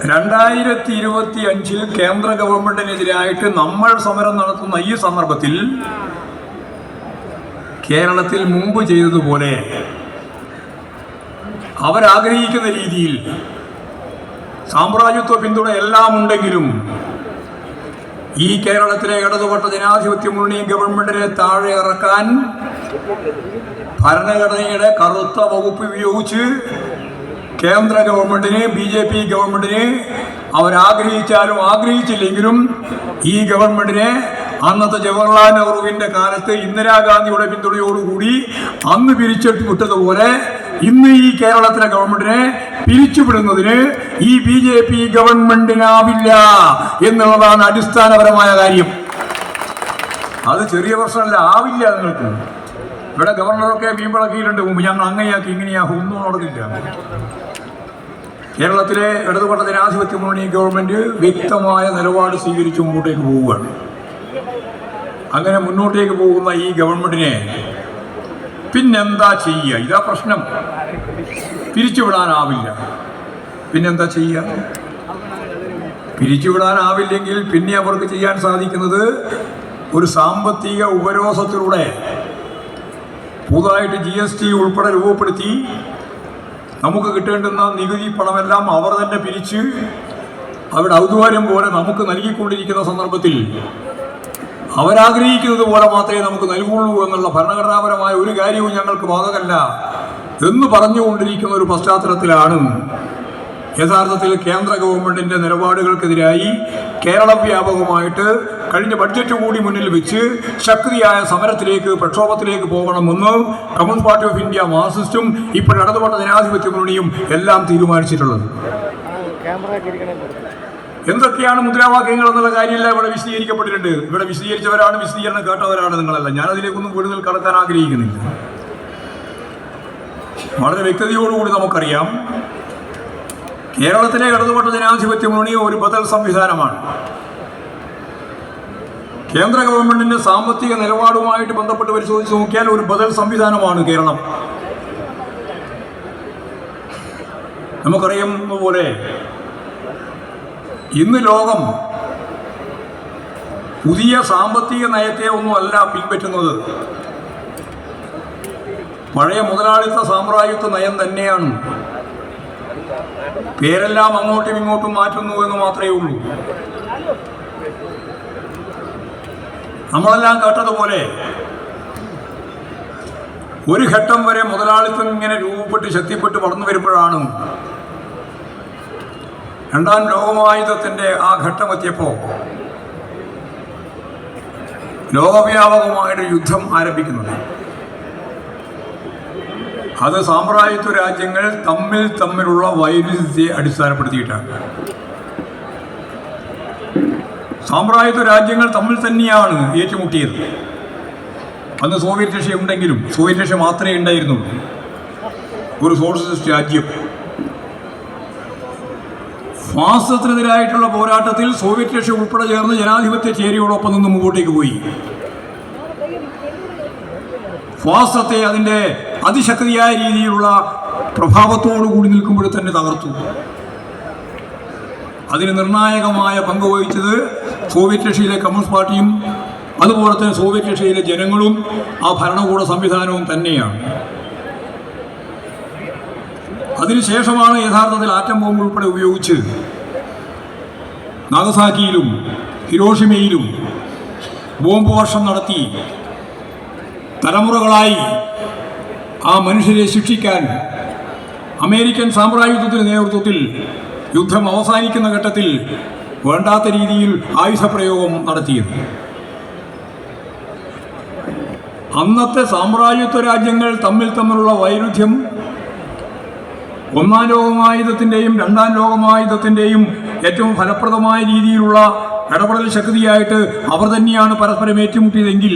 2025-ൽ കേന്ദ്ര ഗവൺമെൻറ്റിനെതിരായിട്ട് നമ്മൾ സമരം നടത്തുന്ന ഈ സന്ദർഭത്തിൽ കേരളത്തിൽ മുമ്പ് ചെയ്തതുപോലെ അവരാഗ്രഹിക്കുന്ന രീതിയിൽ സാമ്രാജ്യത്വ പിന്തുണ എല്ലാം ഉണ്ടെങ്കിലും ഈ കേരളത്തിലെ ഇടതുപക്ഷ ജനാധിപത്യ മുന്നണി ഗവൺമെന്റിനെ താഴെ ഇറക്കാൻ ഭരണഘടനയുടെ കറുത്ത വകുപ്പ് ഉപയോഗിച്ച് കേന്ദ്ര ഗവൺമെന്റിന്, BJP ഗവൺമെന്റിന് അവരാഗ്രഹിച്ചാലും ആഗ്രഹിച്ചില്ലെങ്കിലും ഈ ഗവൺമെന്റിനെ അന്നത്തെ ജവഹർലാൽ നെഹ്റുവിന്റെ കാലത്ത് ഇന്ദിരാഗാന്ധിയുടെ പിന്തുണയോടുകൂടി അന്ന് പിരിച്ചിട്ട് വിട്ടതുപോലെ ഇന്ന് ഈ കേരളത്തിലെ ഗവൺമെന്റിനെ പിരിച്ചുവിടുന്നതിന് ഈ BJP ഗവൺമെന്റിനാവില്ല എന്നുള്ളതാണ് അടിസ്ഥാനപരമായ കാര്യം. അത് ചെറിയ പ്രശ്നമല്ല, ആവില്ല. നിങ്ങൾക്ക് ഇവിടെ ഗവർണറൊക്കെ വീമ്പിളക്കിയിട്ടുണ്ട് മുമ്പ്, ഞങ്ങൾ അങ്ങനെയാക്കി ഇങ്ങനെയാക്കും, ഒന്നും നടക്കില്ല. കേരളത്തിലെ ഇടതുപക്ഷ ജനാധിപത്യ മുന്നണി ഗവൺമെന്റ് വ്യക്തമായ നിലപാട് സ്വീകരിച്ച് മുമ്പോട്ടേക്ക് പോവുകയാണ്. അങ്ങനെ മുന്നോട്ടേക്ക് പോകുന്ന ഈ ഗവൺമെന്റിനെ പിന്നെന്താ ചെയ്യുക? ഇതാ പ്രശ്നം. പിരിച്ചുവിടാനാവില്ല. പിന്നെന്താ ചെയ്യുക? പിരിച്ചുവിടാനാവില്ലെങ്കിൽ പിന്നെ അവർക്ക് ചെയ്യാൻ സാധിക്കുന്നത് ഒരു സാമ്പത്തിക ഉപരോധത്തിലൂടെ പുതുതായിട്ട് GST ഉൾപ്പെടെ രൂപപ്പെടുത്തി നമുക്ക് കിട്ടേണ്ടുന്ന നികുതി പണമെല്ലാം അവർ തന്നെ പിരിച്ച് അവരുടെ ഔദാര്യം പോലെ നമുക്ക് നൽകിക്കൊണ്ടിരിക്കുന്ന സന്ദർഭത്തിൽ അവരാഗ്രഹിക്കുന്നത് പോലെ മാത്രമേ നമുക്ക് നൽകുള്ളൂ എന്നുള്ള ഭരണഘടനാപരമായ ഒരു കാര്യവും ഞങ്ങൾക്ക് ബാധകമല്ല എന്ന് പറഞ്ഞുകൊണ്ടിരിക്കുന്ന ഒരു പശ്ചാത്തലത്തിലാണ് യഥാർത്ഥത്തിൽ കേന്ദ്ര ഗവൺമെന്റിന്റെ നിലപാടുകൾക്കെതിരായി കേരള വ്യാപകമായിട്ട് കഴിഞ്ഞ ബഡ്ജറ്റ് കൂടി മുന്നിൽ വെച്ച് ശക്തിയായ സമരത്തിലേക്ക്, പ്രക്ഷോഭത്തിലേക്ക് പോകണമെന്ന് കമ്മ്യൂണിസ്റ്റ് പാർട്ടി ഓഫ് ഇന്ത്യ, മാർക്സിസ്റ്റും ഇപ്പോൾ ഇടതുപക്ഷ ജനാധിപത്യ മുന്നണിയും എല്ലാം തീരുമാനിച്ചിട്ടുള്ളത്. എന്തൊക്കെയാണ് മുദ്രാവാക്യങ്ങൾ എന്നുള്ള കാര്യമില്ല ഇവിടെ വിശദീകരിക്കപ്പെട്ടിട്ടുണ്ട്. ഇവിടെ വിശദീകരിച്ചവരാണ്, വിശദീകരണം കേട്ടവരാണ് നിങ്ങളല്ല. ഞാനതിലേക്കൊന്നും കൂടുതൽ കടക്കാൻ ആഗ്രഹിക്കുന്നില്ല. വളരെ വ്യക്തതയോടുകൂടി നമുക്കറിയാം, കേരളത്തിലെ ഇടതുപക്ഷ ജനാധിപത്യ മുന്നണി ഒരു ബദൽ സംവിധാനമാണ്. കേന്ദ്ര ഗവൺമെന്റിന്റെ സാമ്പത്തിക നിലപാടുമായിട്ട് ബന്ധപ്പെട്ട് പരിശോധിച്ച് നോക്കിയാൽ ഒരു ബദൽ സംവിധാനമാണ് കേരളം. നമുക്കറിയുന്ന പോലെ ഇന്ന് ലോകം പുതിയ സാമ്പത്തിക നയത്തെ ഒന്നുമല്ല പിൻപറ്റുന്നത്. പഴയ മുതലാളിത്ത സാമ്രാജ്യത്വ നയം തന്നെയാണ്. പേരെല്ലാം അങ്ങോട്ടും ഇങ്ങോട്ടും മാറ്റുന്നു എന്ന് മാത്രമേ ഉള്ളൂ. നമ്മളെല്ലാം കേട്ടതുപോലെ ഒരു ഘട്ടം വരെ മുതലാളിത്തം ഇങ്ങനെ രൂപപ്പെട്ട് ശക്തിപ്പെട്ട് വളർന്നു വരുമ്പോഴാണ് രണ്ടാം ലോകമഹായുദ്ധത്തിന്റെ ആ ഘട്ടമെത്തിയപ്പോൾ ലോകവ്യാപകമായിട്ട് യുദ്ധം ആരംഭിക്കുന്നത്. അത് സാമ്രാജ്യത്വ രാജ്യങ്ങൾ തമ്മിലുള്ള വൈരുദ്ധ്യത്തെ അടിസ്ഥാനപ്പെടുത്തിയിട്ടാണ്. സാമ്രാജ്യത്വ രാജ്യങ്ങൾ തമ്മിൽ തന്നെയാണ് ഏറ്റുമുട്ടിയത്. അന്ന് സോവിയറ്റ് റഷ്യ ഉണ്ടെങ്കിലും സോവിയറ്റ് റഷ്യ മാത്രമേ ഉണ്ടായിരുന്നുള്ളൂ, ഒരു സോഷ്യലിസ്റ്റ് രാജ്യം. ഫാസിസത്തിനെതിരായിട്ടുള്ള പോരാട്ടത്തിൽ സോവിയറ്റ് റഷ്യ ഉൾപ്പെടെ ചേർന്ന് ജനാധിപത്യ ചേരിയോടൊപ്പം നിന്ന് മുമ്പോട്ടേക്ക് പോയി. ഫാസിസത്തെ അതിൻ്റെ അതിശക്തിയായ രീതിയിലുള്ള പ്രഭാവത്തോടു കൂടി നിൽക്കുമ്പോൾ തന്നെ തകർത്തു. അതിന് നിർണായകമായ പങ്ക് വഹിച്ചത് സോവിയറ്റ് റഷ്യയിലെ കമ്മ്യൂണിസ്റ്റ് പാർട്ടിയും അതുപോലെ തന്നെ സോവിയറ്റ് റഷ്യയിലെ ജനങ്ങളും ആ ഭരണകൂട സംവിധാനവും തന്നെയാണ്. അതിനുശേഷമാണ് യഥാർത്ഥത്തിൽ ആറ്റം ബോംബ് ഉൾപ്പെടെ ഉപയോഗിച്ച് നാഗസാക്കിയിലും ഹിരോഷിമയിലും ബോംബ് വർഷം നടത്തി തലമുറകളായി ആ മനുഷ്യരെ ശിക്ഷിക്കാൻ അമേരിക്കൻ സാമ്രാജ്യത്വത്തിന്റെ നേതൃത്വത്തിൽ യുദ്ധം അവസാനിക്കുന്ന ഘട്ടത്തിൽ വേണ്ടാത്ത രീതിയിൽ ആയുധപ്രയോഗം നടത്തിയത്. അന്നത്തെ സാമ്രാജ്യത്വ രാജ്യങ്ങൾ തമ്മിലുള്ള വൈരുദ്ധ്യം ഒന്നാം ലോകമഹായുദ്ധത്തിൻ്റെയും രണ്ടാം ലോകമഹായുദ്ധത്തിൻ്റെയും ഏറ്റവും ഫലപ്രദമായ രീതിയിലുള്ള ഇടപെടൽ ശക്തിയായിട്ട് അവർ തന്നെയാണ് പരസ്പരം ഏറ്റുമുട്ടിയതെങ്കിൽ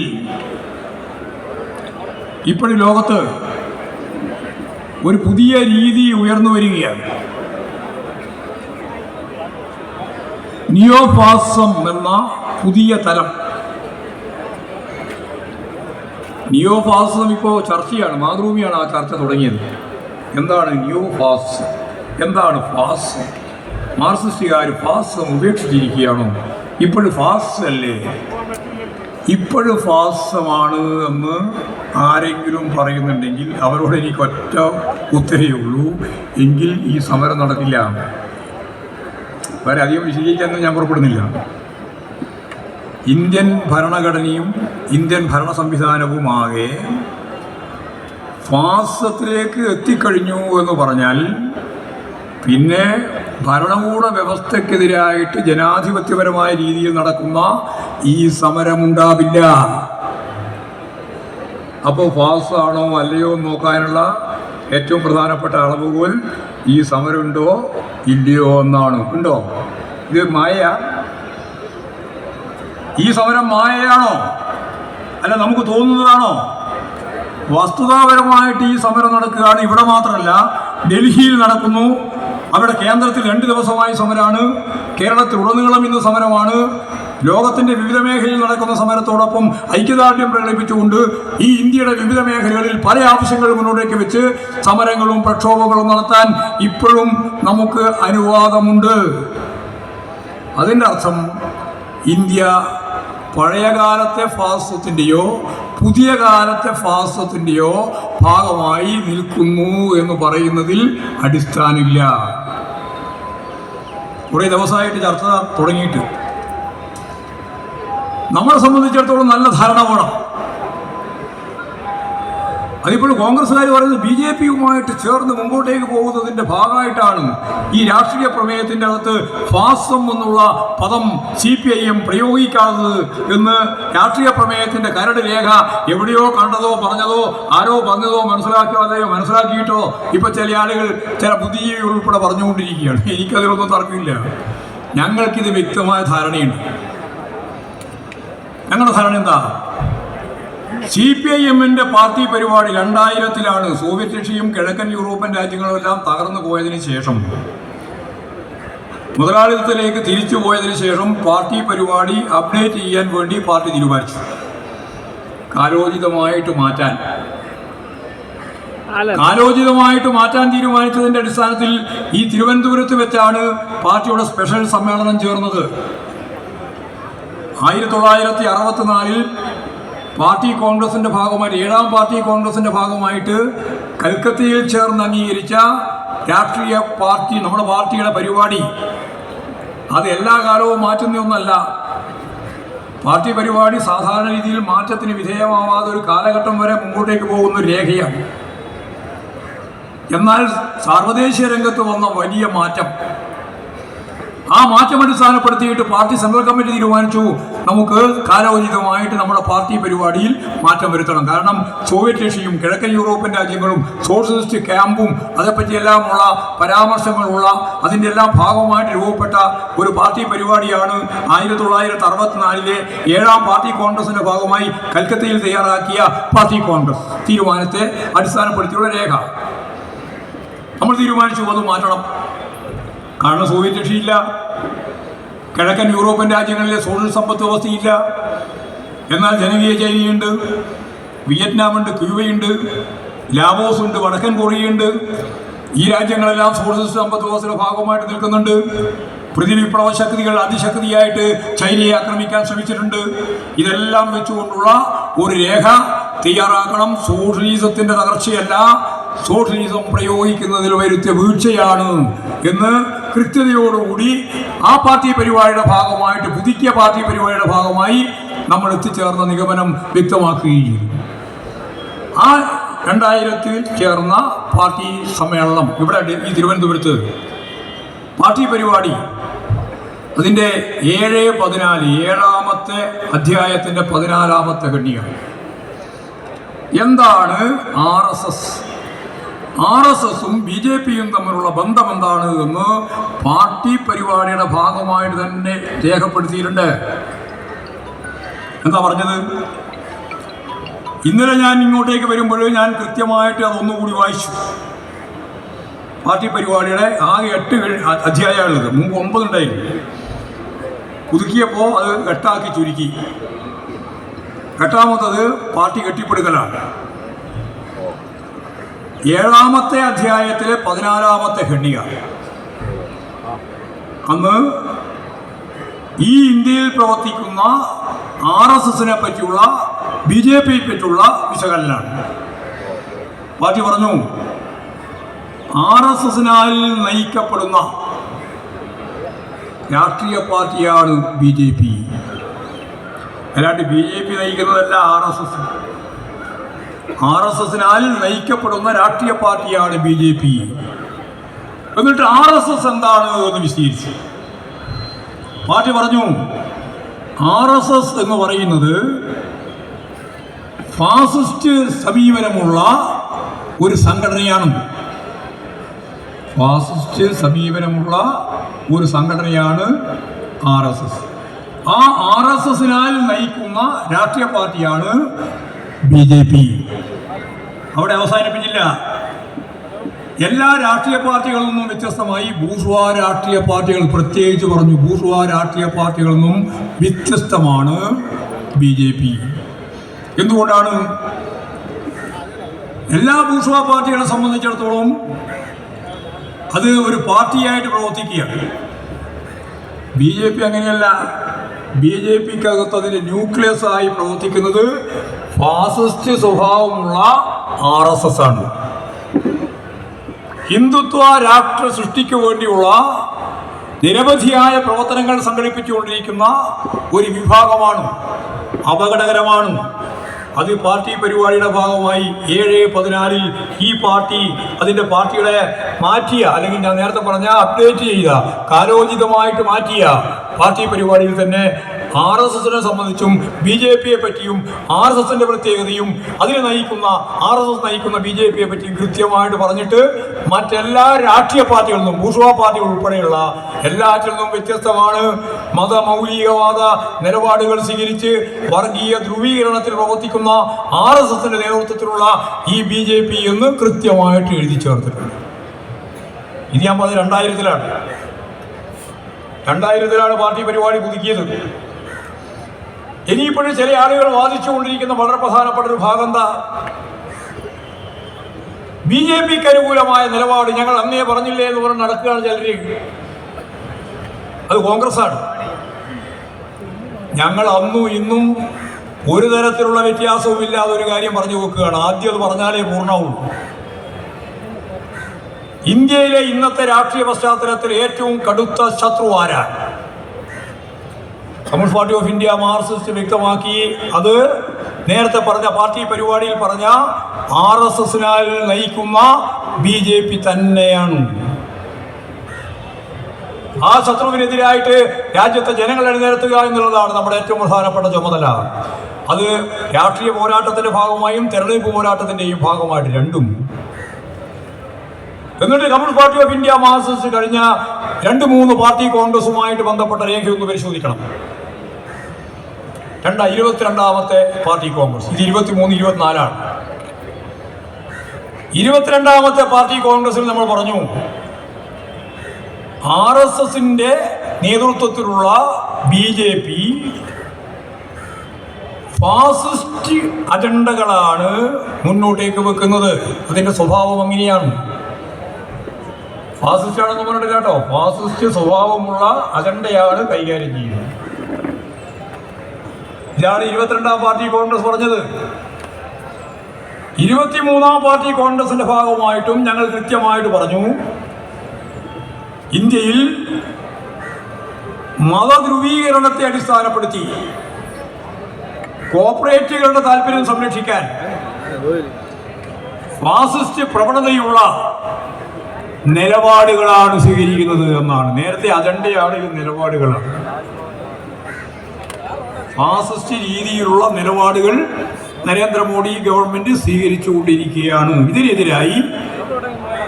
ഇപ്പോഴും ലോകത്ത് ഒരു പുതിയ രീതി ഉയർന്നു വരികയാണ്. നിയോഫാസിസം എന്ന പുതിയ തലം. നിയോഫാസിസം ഇപ്പോൾ ചർച്ചയാണ്, മാതൃഭൂമിയാണ് ആ ചർച്ച തുടങ്ങിയത്. എന്താണ് നിയോഫാസിസം? എന്താണ് ഫാസിസം? മാർക്സിസ്റ്റുകാർ ഫാസിസം ഉപേക്ഷിച്ചിരിക്കുകയാണോ? ഇപ്പോഴും ഫാസിസം അല്ലേ? ഇപ്പോഴും ഫാസിസമാണ് എന്ന് ആരെങ്കിലും പറയുന്നുണ്ടെങ്കിൽ അവരോട് എനിക്ക് ഒറ്റ ഉത്തരവേ ഉള്ളൂ, എങ്കിൽ ഈ സമരം നടക്കില്ല. വേറെ അധികം വിശദീകരിക്കാനൊന്നും ഞാൻ പുറപ്പെടുന്നില്ല. ഇന്ത്യൻ ഭരണഘടനയും ഇന്ത്യൻ ഭരണ സംവിധാനവുമാകെ ഫാസിസത്തിലേക്ക് എത്തിക്കഴിഞ്ഞു എന്ന് പറഞ്ഞാൽ പിന്നെ ഭരണകൂട വ്യവസ്ഥക്കെതിരായിട്ട് ജനാധിപത്യപരമായ രീതിയിൽ നടക്കുന്ന ഈ സമരമുണ്ടാവില്ല. അപ്പോൾ ഫാസിസമാണോ അല്ലയോ നോക്കാനുള്ള ഏറ്റവും പ്രധാനപ്പെട്ട അളവുകോൽ ഈ സമരമുണ്ടോ ഇല്ലയോ എന്നാണ്. ഉണ്ടോ? ഇത് മായ? ഈ സമരം മായയാണോ അല്ല നമുക്ക് തോന്നുന്നതാണോ? വസ്തുതാപരമായിട്ട് ഈ സമരം നടക്കുകയാണ്. ഇവിടെ മാത്രമല്ല, ഡൽഹിയിൽ നടക്കുന്നു. അവിടെ കേന്ദ്രത്തിൽ 2 ദിവസമായി സമരമാണ്. കേരളത്തിൽ ഉടനീളം ഇന്ന് സമരമാണ്. ലോകത്തിൻ്റെ വിവിധ മേഖലയിൽ നടക്കുന്ന സമരത്തോടൊപ്പം ഐക്യദാർഢ്യം പ്രകടിപ്പിച്ചുകൊണ്ട് ഈ ഇന്ത്യയുടെ വിവിധ മേഖലകളിൽ പല ആവശ്യങ്ങൾ മുന്നോട്ടേക്ക് വെച്ച് സമരങ്ങളും പ്രക്ഷോഭങ്ങളും നടത്താൻ ഇപ്പോഴും നമുക്ക് അനുവാദമുണ്ട്. അതിൻ്റെ അർത്ഥം ഇന്ത്യ പഴയകാലത്തെ ഫാസിസത്തിൻ്റെയോ പുതിയ കാലത്തെ ഫാസിസത്തിൻ്റെയോ ഭാഗമായി നിൽക്കുന്നു എന്ന് പറയുന്നതിൽ അടിസ്ഥാനമില്ല. കുറേ ദിവസമായിട്ട് ചർച്ച തുടങ്ങിയിട്ട് നമ്മളെ സംബന്ധിച്ചിടത്തോളം നല്ല ധാരണ വേണം. അതിപ്പോൾ കോൺഗ്രസ്സുകാർ പറയുന്നത് BJPയുമായിട്ട് ചേർന്ന് മുമ്പോട്ടേക്ക് പോകുന്നതിൻ്റെ ഭാഗമായിട്ടാണ് ഈ രാഷ്ട്രീയ പ്രമേയത്തിൻ്റെ അകത്ത് ഫാസിസം എന്നുള്ള പദം CPIM പ്രയോഗിക്കാത്തത് എന്ന് രാഷ്ട്രീയ പ്രമേയത്തിൻ്റെ കരട് രേഖ എവിടെയോ കണ്ടതോ പറഞ്ഞതോ ആരോ പറഞ്ഞതോ മനസ്സിലാക്കിയിട്ടോ ഇപ്പം ചില ആളുകൾ ചില ബുദ്ധിജീവികൾ ഉൾപ്പെടെ പറഞ്ഞുകൊണ്ടിരിക്കുകയാണ്. എനിക്കതിലൊന്നും തർക്കമില്ല. ഞങ്ങൾക്കിത് വ്യക്തമായ ധാരണയുണ്ട്. ഞങ്ങളുടെ ധാരണ എന്താ? CPIMന്റെ പാർട്ടി പരിപാടി 2000-ലാണ് സോവിയറ്റ് റഷ്യയും കിഴക്കൻ യൂറോപ്യൻ രാജ്യങ്ങളുമെല്ലാം തകർന്നു പോയതിന് ശേഷം, മുതലാളിത്തത്തിലേക്ക് തിരിച്ചു പോയതിനു ശേഷം പാർട്ടി പരിപാടി അപ്ഡേറ്റ് ചെയ്യാൻ വേണ്ടി പാർട്ടി തീരുമാനിച്ചു. കാലോചിതമായിട്ട് മാറ്റാൻ തീരുമാനിച്ചതിൻ്റെ അടിസ്ഥാനത്തിൽ ഈ തിരുവനന്തപുരത്ത് വെച്ചാണ് പാർട്ടിയുടെ സ്പെഷ്യൽ സമ്മേളനം ചേർന്നത്. 1964-ൽ പാർട്ടി കോൺഗ്രസിൻ്റെ ഭാഗമായിട്ട് 7ാം പാർട്ടി കോൺഗ്രസിൻ്റെ ഭാഗമായിട്ട് കൽക്കത്തയിൽ ചേർന്ന് അംഗീകരിച്ച രാഷ്ട്രീയ പാർട്ടി നമ്മുടെ പാർട്ടിയുടെ പരിപാടി അത് എല്ലാ കാലവും മാറ്റുന്നൊന്നല്ല. പാർട്ടി പരിപാടി സാധാരണ രീതിയിൽ മാറ്റത്തിന് വിധേയമാവാതെ ഒരു കാലഘട്ടം വരെ മുമ്പോട്ടേക്ക് പോകുന്ന ഒരു രേഖയാണ്. എന്നാൽ സാർവദേശീയ രംഗത്ത് വന്ന വലിയ മാറ്റം, ആ മാറ്റം അടിസ്ഥാനപ്പെടുത്തിയിട്ട് പാർട്ടി സെൻട്രൽ കമ്മിറ്റി തീരുമാനിച്ചു നമുക്ക് കാലോചിതമായിട്ട് നമ്മുടെ പാർട്ടി പരിപാടിയിൽ മാറ്റം വരുത്തണം. കാരണം സോവിയറ്റ് റഷ്യയും കിഴക്കൻ യൂറോപ്യൻ രാജ്യങ്ങളും സോഷ്യലിസ്റ്റ് ക്യാമ്പും അതേപ്പറ്റിയെല്ലാമുള്ള പരാമർശങ്ങളുള്ള അതിൻ്റെ എല്ലാം ഭാഗമായിട്ട് രൂപപ്പെട്ട ഒരു പാർട്ടി പരിപാടിയാണ് 1964-ലെ 7ാം പാർട്ടി കോൺഗ്രസിൻ്റെ ഭാഗമായി കൽക്കത്തയിൽ തയ്യാറാക്കിയ പാർട്ടി കോൺഗ്രസ് തീരുമാനത്തെ അടിസ്ഥാനപ്പെടുത്തിയുള്ള രേഖ. നമ്മൾ തീരുമാനിച്ചു അത് മാറ്റണം. കാരണം സോവിയറ്റ് റഷ്യയില്ല, കിഴക്കൻ യൂറോപ്യൻ രാജ്യങ്ങളിലെ സോഷ്യൽ സമ്പദ് വ്യവസ്ഥയില്ല. എന്നാൽ ജനകീയ ചൈനയുണ്ട്, വിയറ്റ്നാമുണ്ട്, ക്യൂബയുണ്ട്, ലാവോസ് ഉണ്ട്, വടക്കൻ കൊറിയയുണ്ട്. ഈ രാജ്യങ്ങളെല്ലാം സോഷ്യലിസ്റ്റ് സമ്പദ് വ്യവസ്ഥയുടെ ഭാഗമായിട്ട് നിൽക്കുന്നുണ്ട്. പ്രതിവിപ്ലവ ശക്തികൾ അതിശക്തിയായിട്ട് ചൈനയെ ആക്രമിക്കാൻ ശ്രമിച്ചിട്ടുണ്ട്. ഇതെല്ലാം വെച്ചുകൊണ്ടുള്ള ഒരു രേഖ തയ്യാറാക്കണം. സോഷ്യലിസത്തിൻ്റെ തകർച്ചയല്ല, സോഷ്യലിസം പ്രയോഗിക്കുന്നതിൽ വരുത്തിയ വീഴ്ചയാണ് എന്ന് കൃത്യതയോടുകൂടി ആ പാർട്ടി പരിപാടിയുടെ ഭാഗമായിട്ട് പുതുക്കിയ പാർട്ടി പരിപാടിയുടെ ഭാഗമായി നമ്മൾ എത്തിച്ചേർന്ന നിഗമനം വ്യക്തമാക്കുകയും ചെയ്തു. ആ 2000-ൽ ചേർന്ന പാർട്ടി സമ്മേളനം ഇവിടെ ഈ തിരുവനന്തപുരത്ത് പാർട്ടി പരിപാടി അതിൻ്റെ 7-14 7ാമത്തെ അധ്യായത്തിൻ്റെ 14ാമത്തെ ഖണ്ഡിക. എന്താണ് RSSും BJPയും തമ്മിലുള്ള ബന്ധം എന്താണ് എന്ന് പാർട്ടി പരിപാടിയുടെ ഭാഗമായിട്ട് തന്നെ രേഖപ്പെടുത്തിയിട്ടുണ്ട്. എന്താ പറഞ്ഞത്? ഇന്നലെ ഞാൻ ഇങ്ങോട്ടേക്ക് വരുമ്പോൾ ഞാൻ കൃത്യമായിട്ട് അതൊന്നുകൂടി വായിച്ചു. പാർട്ടി പരിപാടിയുടെ ആകെ 8 അധ്യായങ്ങളുള്ളത്. മുമ്പ് 9 ഉണ്ടായിരുന്നു. പുതുക്കിയപ്പോൾ അത് 8ആക്കി ചുരുക്കി. 8ാമത്തത് പാർട്ടി കെട്ടിപ്പടുക്കലാണ്. 7ാമത്തെ അധ്യായത്തിലെ 14ാമത്തെ ഖണ്ഡിക. അന്ന് ഈ ഇന്ത്യയിൽ പ്രവർത്തിക്കുന്ന RSSനെ പറ്റിയുള്ള BJPയെ പറ്റിയുള്ള വിശകലനമാണ്. പാർട്ടി പറഞ്ഞു RSSനാൽ നയിക്കപ്പെടുന്ന രാഷ്ട്രീയ പാർട്ടിയാണ് BJP. അല്ലാണ്ട് BJP നയിക്കുന്നതല്ല RSS. RSSനാൽ നയിക്കപ്പെടുന്ന രാഷ്ട്രീയ പാർട്ടിയാണ് BJP. എന്നിട്ട് RSS എന്താണ് എന്ന് വിശദീകരിച്ചു. പാർട്ടി പറഞ്ഞു RSS എന്ന് പറയുന്നത് ഫാസിസ്റ്റ് സമീപനമുള്ള ഒരു സംഘടനയാണ്. ഫാസിസ്റ്റ് സമീപനമുള്ള ഒരു സംഘടനയാണ് RSS. ആ RSSനാൽ നയിക്കുന്ന രാഷ്ട്രീയ പാർട്ടിയാണ് BJP. അവിടെ അവസാനിപ്പിച്ചില്ല. എല്ലാ രാഷ്ട്രീയ പാർട്ടികളിൽ നിന്നും വ്യത്യസ്തമായി ബൂർഷ്വാ രാഷ്ട്രീയ പാർട്ടികൾ, പ്രത്യേകിച്ച് പറഞ്ഞു ബൂർഷ്വാ രാഷ്ട്രീയ പാർട്ടികളിൽ നിന്നും വ്യത്യസ്തമാണ് BJP. എന്തുകൊണ്ടാണ്? എല്ലാ ബൂർഷ്വാ പാർട്ടികളെ സംബന്ധിച്ചിടത്തോളം അത് ഒരു പാർട്ടിയായിട്ട് പ്രവർത്തിക്കുകയാണ്. BJP അങ്ങനെയല്ല. BJPക്കകത്ത് അതിൻ്റെ ന്യൂക്ലിയസ് ആയി പ്രവർത്തിക്കുന്നത് ഫാസിസ്റ്റ് സ്വഭാവമുള്ള RSS ആണ്. ഹിന്ദുത്വ രാഷ്ട്ര സൃഷ്ടിക്ക് വേണ്ടിയുള്ള നിരവധിയായ പ്രവർത്തനങ്ങൾ സംഘടിപ്പിച്ചുകൊണ്ടിരിക്കുന്ന ഒരു വിഭാഗമാണ്. അപകടകരമാണ്. അത് പാർട്ടി പരിപാടിയുടെ ഭാഗമായി 7/14 ഈ പാർട്ടി അതിൻ്റെ പാർട്ടിയുടെ മാറ്റിയ, അല്ലെങ്കിൽ ഞാൻ നേരത്തെ പറഞ്ഞ അപ്ഡേറ്റ് ചെയ്ത, കാലോചിതമായിട്ട് മാറ്റിയ പാർട്ടി പരിപാടിയിൽ തന്നെ RSSനെ സംബന്ധിച്ചും BJPയെ പറ്റിയും RSSന്റെ പ്രത്യേകതയും അതിനെ നയിക്കുന്ന RSS നയിക്കുന്ന BJPയെ പറ്റിയും കൃത്യമായിട്ട് പറഞ്ഞിട്ട് മറ്റെല്ലാ രാഷ്ട്രീയ പാർട്ടികളിൽ നിന്നും, ബൂർഷ്വാ പാർട്ടികൾ ഉൾപ്പെടെയുള്ള എല്ലാറ്റിൽ നിന്നും വ്യത്യസ്തമാണ്. മതമൗലികവാദ നിലപാടുകൾ സ്വീകരിച്ച് വർഗീയ ധ്രുവീകരണത്തിൽ പ്രവർത്തിക്കുന്ന RSSന്റെ നേതൃത്വത്തിലുള്ള ഈ BJP എന്ന് കൃത്യമായിട്ട് എഴുതി ചേർത്തിട്ടുണ്ട്. ഇത് ഞാൻ പറഞ്ഞത് 2000-ലാണ് പാർട്ടി പരിപാടി പുതുക്കിയത്. ഇനിയിപ്പോഴും ചില ആളുകൾ വാദിച്ചുകൊണ്ടിരിക്കുന്ന വളരെ പ്രധാനപ്പെട്ട ഒരു ഭാഗം എന്താ? BJPക്ക് അനുകൂലമായ നിലപാട് ഞങ്ങൾ അന്നേ പറഞ്ഞില്ലേ എന്ന് പറഞ്ഞ് നടക്കുകയാണ് ചിലർ. അത് കോൺഗ്രസ്സാണ്. ഞങ്ങൾ അന്നും ഇന്നും ഒരു തരത്തിലുള്ള വ്യത്യാസവും ഇല്ലാതെ ഒരു കാര്യം പറഞ്ഞു വെക്കുകയാണ്. ആദ്യം അത് പറഞ്ഞാലേ പൂർണ്ണമാവുള്ളൂ. ഇന്ത്യയിലെ ഇന്നത്തെ രാഷ്ട്രീയ പശ്ചാത്തലത്തിൽ ഏറ്റവും കടുത്ത ശത്രു ആരാണ്? Communist party of India, Marxist വ്യക്തമാക്കി. അത് നേരത്തെ പറഞ്ഞ പാർട്ടി പരിപാടിയിൽ പറഞ്ഞ RSSനാൽ നയിക്കുന്ന BJP തന്നെയാണ്. ആ ശത്രുവിനെതിരായിട്ട് രാജ്യത്തെ ജനങ്ങൾ എഴുന്നേൽക്കുക എന്നുള്ളതാണ് നമ്മുടെ ഏറ്റവും പ്രധാനപ്പെട്ട ചുമതല. അത് രാഷ്ട്രീയ പോരാട്ടത്തിന്റെ ഭാഗമായും തെരഞ്ഞെടുപ്പ് പോരാട്ടത്തിന്റെയും ഭാഗമായിട്ട് രണ്ടും. എന്നിട്ട് communist party of India, Marxist കഴിഞ്ഞ 2-3 പാർട്ടി കോൺഗ്രസുമായിട്ട് ബന്ധപ്പെട്ട രേഖയൊന്ന് പരിശോധിക്കണം. 22ാമത്തെ പാർട്ടി കോൺഗ്രസ്. ഇത് 23-24 22ാമത്തെ പാർട്ടി കോൺഗ്രസിൽ നമ്മൾ പറഞ്ഞു RSSന്റെ നേതൃത്വത്തിലുള്ള BJP ഫാസിസ്റ്റ് അജണ്ടകളാണ് മുന്നോട്ടേക്ക് വെക്കുന്നത്. അതിന്റെ സ്വഭാവം അങ്ങനെയാണ്. ഫാസിസ്റ്റ് ആണെന്ന് പറഞ്ഞിട്ട് കേട്ടോ, ഫാസിസ്റ്റ് സ്വഭാവമുള്ള അജണ്ടയാണ് കൈകാര്യം ചെയ്യുന്നത്. ഇതാണ് 22ാം പാർട്ടി കോൺഗ്രസ് പറഞ്ഞത്. 23ാം പാർട്ടി കോൺഗ്രസിന്റെ ഭാഗമായിട്ടും ഞങ്ങൾ കൃത്യമായിട്ട് പറഞ്ഞു, ഇന്ത്യയിൽ മതധ്രുവീകരണത്തെ അടിസ്ഥാനപ്പെടുത്തി കോർപ്പറേറ്റുകളുടെ താല്പര്യം സംരക്ഷിക്കാൻ ഫാസിസ്റ്റ് പ്രവണതയുള്ള നിലപാടുകളാണ് സ്വീകരിക്കുന്നത് എന്നാണ്. നേരത്തെ അജണ്ടയാണ്, ഇത് നിലപാടുകളാണ്. ഫാസിസ്റ്റ് രീതിയിലുള്ള നിലപാടുകൾ നരേന്ദ്രമോദി ഗവൺമെന്റ് സ്വീകരിച്ചുകൊണ്ടിരിക്കുകയാണ്. ഇതിനെതിരായി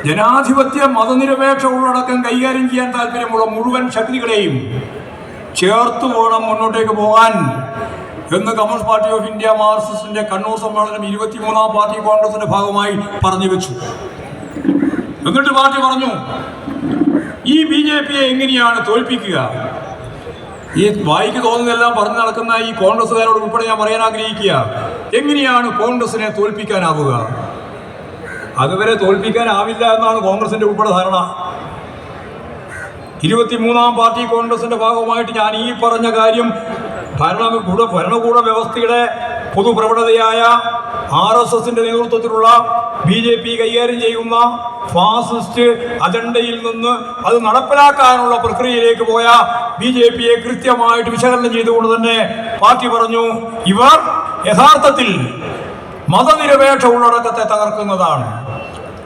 ജനാധിപത്യ മതനിരപേക്ഷ ഉള്ളടക്കം കൈകാര്യം ചെയ്യാൻ താല്പര്യമുള്ള മുഴുവൻ ശക്തികളെയും ചേർത്ത് വേണം മുന്നോട്ടേക്ക് പോകാൻ എന്ന് കമ്മ്യൂണിസ്റ്റ് പാർട്ടി ഓഫ് ഇന്ത്യ, മാർക്സിസ്റ്റിന്റെ കണ്ണൂർ സമ്മേളനം 23ാം പാർട്ടി കോൺഗ്രസിന്റെ ഭാഗമായി പറഞ്ഞു വെച്ചു. എന്നിട്ട് പാർട്ടി പറഞ്ഞു, ഈ BJPയെ എങ്ങനെയാണ് തോൽപ്പിക്കുക? ഈ വായിക്ക് തോന്നുന്നതെല്ലാം പറഞ്ഞു നടക്കുന്ന ഈ കോൺഗ്രസ്സുകാരോട് ഉൾപ്പെടെ ഞാൻ പറയാൻ ആഗ്രഹിക്കുക, എങ്ങനെയാണ് കോൺഗ്രസിനെ തോൽപ്പിക്കാനാവുക? അതുവരെ തോൽപ്പിക്കാനാവില്ല എന്നാണ് കോൺഗ്രസിന്റെ ഉൾപ്പെടെ ധാരണ. 23ാം പാർട്ടി കോൺഗ്രസിന്റെ ഭാഗമായിട്ട് ഞാൻ ഈ പറഞ്ഞ കാര്യം ഭരണകൂട വ്യവസ്ഥയുടെ പൊതുപ്രവണതയായ RSSന്റെ നേതൃത്വത്തിലുള്ള BJP കൈകാര്യം ചെയ്യുന്ന ഫാസിസ്റ്റ് അജണ്ടയിൽ നിന്ന് അത് നടപ്പിലാക്കാനുള്ള പ്രക്രിയയിലേക്ക് പോയ BJPയെ കൃത്യമായിട്ട് വിശകലനം ചെയ്തുകൊണ്ട് തന്നെ പാർട്ടി പറഞ്ഞു, ഇവർ യഥാർത്ഥത്തിൽ മതനിരപേക്ഷ ഉള്ളടക്കത്തെ തകർക്കുന്നതാണ്,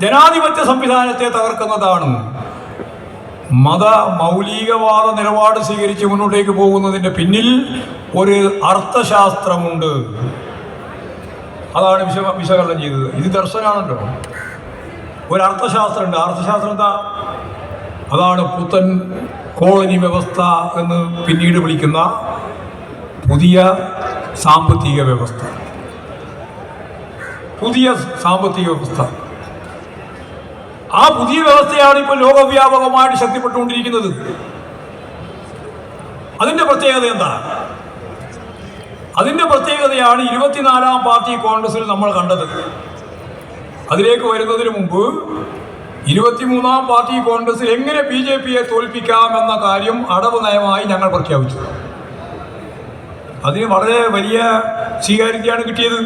ജനാധിപത്യ സംവിധാനത്തെ തകർക്കുന്നതാണ്, മത മൗലികവാദ നിലപാട് സ്വീകരിച്ച് മുന്നോട്ടേക്ക് പോകുന്നതിൻ്റെ പിന്നിൽ ഒരു അർത്ഥശാസ്ത്രമുണ്ട്. അതാണ് വിശകലനം ചെയ്തത്. ഇത് ദർശനാണല്ലോ. ഒരു അർത്ഥശാസ്ത്രമുണ്ട്. അർത്ഥശാസ്ത്രം എന്താ? അതാണ് പുത്തൻ കോളനി വ്യവസ്ഥ എന്ന് പിന്നീട് വിളിക്കുന്ന പുതിയ സാമ്പത്തിക വ്യവസ്ഥ. പുതിയ സാമ്പത്തിക വ്യവസ്ഥ. ആ പുതിയ വ്യവസ്ഥയാണ് ഇപ്പോൾ ലോകവ്യാപകമായിട്ട് ശക്തിപ്പെട്ടുകൊണ്ടിരിക്കുന്നത്. അതിൻ്റെ പ്രത്യേകത എന്താ? അതിൻ്റെ പ്രത്യേകതയാണ് 24ാം പാർട്ടി കോൺഗ്രസിൽ നമ്മൾ കണ്ടത്. അതിലേക്ക് വരുന്നതിന് മുമ്പ് 23ാം പാർട്ടി കോൺഗ്രസിൽ എങ്ങനെ BJPയെ തോൽപ്പിക്കാമെന്ന കാര്യം അടവ് നയമായി ഞങ്ങൾ പ്രഖ്യാപിച്ചു. അതിന് വളരെ വലിയ സ്വീകാര്യതയാണ് കിട്ടിയത്.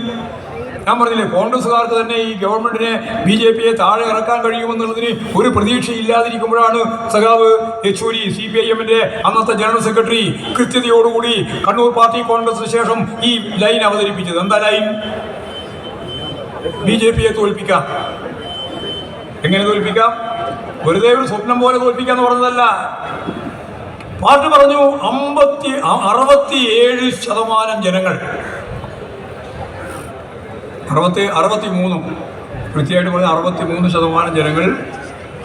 ഞാൻ പറഞ്ഞില്ലേ, കോൺഗ്രസ്സുകാർക്ക് തന്നെ ഈ ഗവൺമെന്റിനെ BJPയെ താഴെ ഇറക്കാൻ കഴിയുമെന്നുള്ളതിന് ഒരു പ്രതീക്ഷയില്ലാതിരിക്കുമ്പോഴാണ് സഖാവ് യെച്ചൂരി CPIMന്റെ അന്നത്തെ ജനറൽ സെക്രട്ടറി കൃത്യതയോടുകൂടി കണ്ണൂർ പാർട്ടി കോൺഗ്രസിന് ശേഷം ഈ ലൈൻ അവതരിപ്പിച്ചത്. എന്താ ലൈൻ? BJPയെ തോൽപ്പിക്കാം. എങ്ങനെ തോൽപ്പിക്കാം? വെറുതെ ഒരു സ്വപ്നം പോലെ തോൽപ്പിക്കാന്ന് പറഞ്ഞതല്ല. പാർട്ടി പറഞ്ഞു 67% ജനങ്ങൾ, 63 കൃത്യമായിട്ട് പറഞ്ഞ 63% ജനങ്ങൾ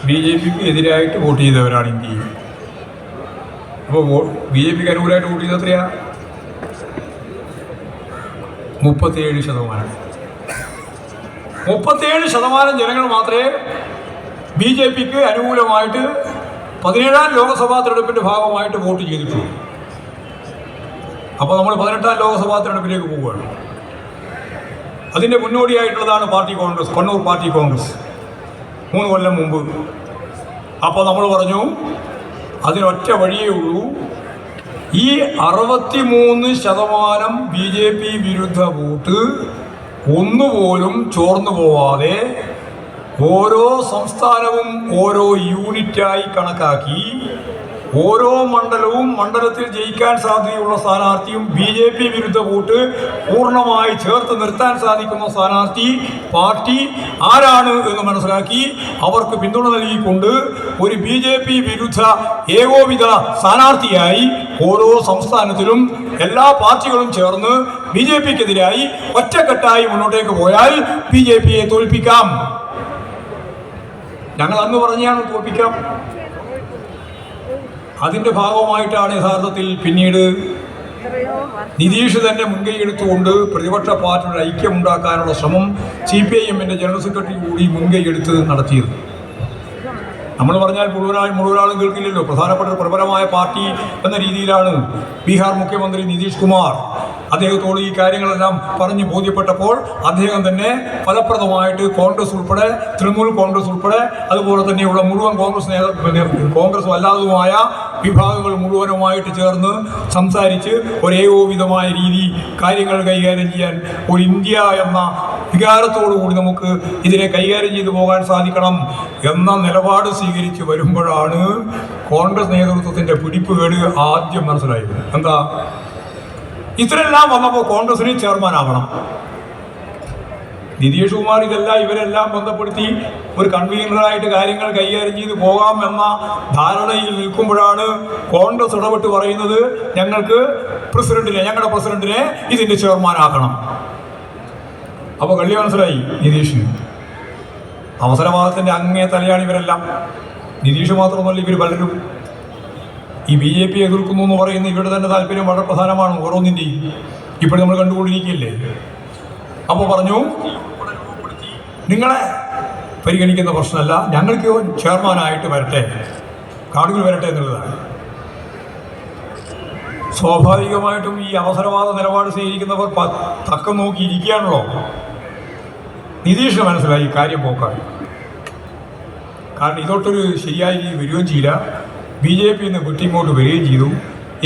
BJPക്ക് എതിരായിട്ട് വോട്ട് ചെയ്തവരാണ് ഇന്ത്യയിൽ. അപ്പോൾ BJPക്ക് അനുകൂലമായിട്ട് വോട്ട് ചെയ്തത് എത്രയാ? 37%. 37% ജനങ്ങൾ മാത്രമേ BJPക്ക് അനുകൂലമായിട്ട് 17ാം ലോക്സഭാ തെരഞ്ഞെടുപ്പിൻ്റെ ഭാഗമായിട്ട് വോട്ട് ചെയ്തിട്ടുള്ളൂ. അപ്പോൾ നമ്മൾ 18ാം ലോക്സഭാ തെരഞ്ഞെടുപ്പിലേക്ക് പോവുകയാണ്. അതിൻ്റെ മുന്നോടിയായിട്ടുള്ളതാണ് പാർട്ടി കോൺഗ്രസ്, കണ്ണൂർ പാർട്ടി കോൺഗ്രസ് 3 കൊല്ലം മുമ്പ്. അപ്പോൾ നമ്മൾ പറഞ്ഞു അതിനൊറ്റ വഴിയേ ഉള്ളൂ, ഈ 63% BJP വിരുദ്ധ വോട്ട് ഒന്നുപോലും ചോർന്നു പോവാതെ ഓരോ സംസ്ഥാനവും ഓരോ യൂണിറ്റായി കണക്കാക്കി ഓരോ മണ്ഡലവും മണ്ഡലത്തിൽ ജയിക്കാൻ സാധ്യതയുള്ള സ്ഥാനാർത്ഥിയും BJP വിരുദ്ധ വോട്ട് പൂർണ്ണമായി ചേർത്ത് നിർത്താൻ സാധിക്കുന്ന സ്ഥാനാർത്ഥി പാർട്ടി ആരാണ് എന്ന് മനസ്സിലാക്കി അവർക്ക് പിന്തുണ നൽകിക്കൊണ്ട് ഒരു BJP വിരുദ്ധ ഏകോപിത സ്ഥാനാർത്ഥിയായി ഓരോ സംസ്ഥാനത്തിലും എല്ലാ പാർട്ടികളും ചേർന്ന് BJPക്കെതിരായി ഒറ്റക്കെട്ടായി മുന്നോട്ടേക്ക് പോയാൽ BJPയെ തോൽപ്പിക്കാം. ഞങ്ങൾ അന്ന് പറഞ്ഞാണ് തോൽപ്പിക്കാം. അതിൻ്റെ ഭാഗമായിട്ടാണ് യഥാർത്ഥത്തിൽ പിന്നീട് നിതീഷ് തന്നെ മുൻകൈ എടുത്തുകൊണ്ട് പ്രതിപക്ഷ പാർട്ടിയുടെ ഐക്യമുണ്ടാക്കാനുള്ള ശ്രമം CPIMന്റെ ജനറൽ സെക്രട്ടറി കൂടി മുൻകൈ എടുത്ത് നടത്തിയത്. നമ്മൾ പറഞ്ഞാൽ മുഴുവനാളും കേൾക്കില്ലല്ലോ. പ്രധാനപ്പെട്ട പ്രബലമായ പാർട്ടി എന്ന രീതിയിലാണ് ബീഹാർ മുഖ്യമന്ത്രി നിതീഷ് കുമാർ അദ്ദേഹത്തോട് ഈ കാര്യങ്ങളെല്ലാം പറഞ്ഞ് ബോധ്യപ്പെട്ടപ്പോൾ അദ്ദേഹം തന്നെ ഫലപ്രദമായിട്ട് കോൺഗ്രസ് ഉൾപ്പെടെ തൃണമൂൽ കോൺഗ്രസ് ഉൾപ്പെടെ അതുപോലെ തന്നെയുള്ള മുഴുവൻ കോൺഗ്രസ് അല്ലാത്തതുമായ വിഭാഗങ്ങൾ മുഴുവനുമായിട്ട് ചേർന്ന് സംസാരിച്ച് ഒരേകോപിതമായ രീതി കാര്യങ്ങൾ കൈകാര്യം ചെയ്യാൻ ഒരു ഇന്ത്യ എന്ന വികാരത്തോടു കൂടി നമുക്ക് ഇതിനെ കൈകാര്യം ചെയ്തു പോകാൻ സാധിക്കണം എന്ന നിലപാട് സ്വീകരിച്ച് വരുമ്പോഴാണ് കോൺഗ്രസ് നേതൃത്വത്തിൻ്റെ പിടിപ്പുകേട് ആദ്യം മനസ്സിലായത്. എന്താ? ഇത്രയെല്ലാം വന്നപ്പോൾ കോൺഗ്രസിന് ചെയർമാനാവണം. നിതീഷ് കുമാർ ഇവരെല്ലാം ബന്ധപ്പെടുത്തി ഒരു കൺവീനറായിട്ട് കാര്യങ്ങൾ കൈകാര്യം ചെയ്ത് പോകാം എന്ന ധാരണയിൽ നിൽക്കുമ്പോഴാണ് കോൺഗ്രസ് ഇടപെട്ട് പറയുന്നത് ഞങ്ങളുടെ പ്രസിഡന്റിനെ ഇതിൻ്റെ ചെയർമാനാക്കണം. അപ്പോൾ കള്ളി മനസ്സിലായി നിതീഷിന്. അവസരവാദത്തിൻ്റെ അങ്ങേ തലയാണ് ഇവരെല്ലാം. നിതീഷ് മാത്രമല്ല, ഇവർ പലരും ഈ BJP എതിർക്കുന്നു എന്ന് പറയുന്ന ഇവരുടെ തന്നെ താല്പര്യം വളരെ പ്രധാനമാണ് ഓരോന്നിൻ്റെയും. ഇപ്പോൾ നമ്മൾ കണ്ടുകൊണ്ടിരിക്കുകയല്ലേ. അപ്പോൾ പറഞ്ഞു നിങ്ങളെ പരിഗണിക്കുന്ന പ്രശ്നമല്ല, ഞങ്ങൾക്ക് ചെയർമാനായിട്ട് വരട്ടെ, കാർഡുകൾ വരട്ടെ എന്നുള്ളതാണ്. സ്വാഭാവികമായിട്ടും ഈ അവസരവാദ നിലപാട് സ്വീകരിക്കുന്നവർ തക്കം നോക്കിയിരിക്കുകയാണല്ലോ. നിതീഷിന് മനസ്സിലായി കാര്യം പോക്കാണ്. കാരണം ഇതൊട്ടൊരു ശരിയായ രീതി വരികയും ചെയ്യില്ല, BJP വിട്ടിങ്ങോട്ട് വരികയും ചെയ്തു.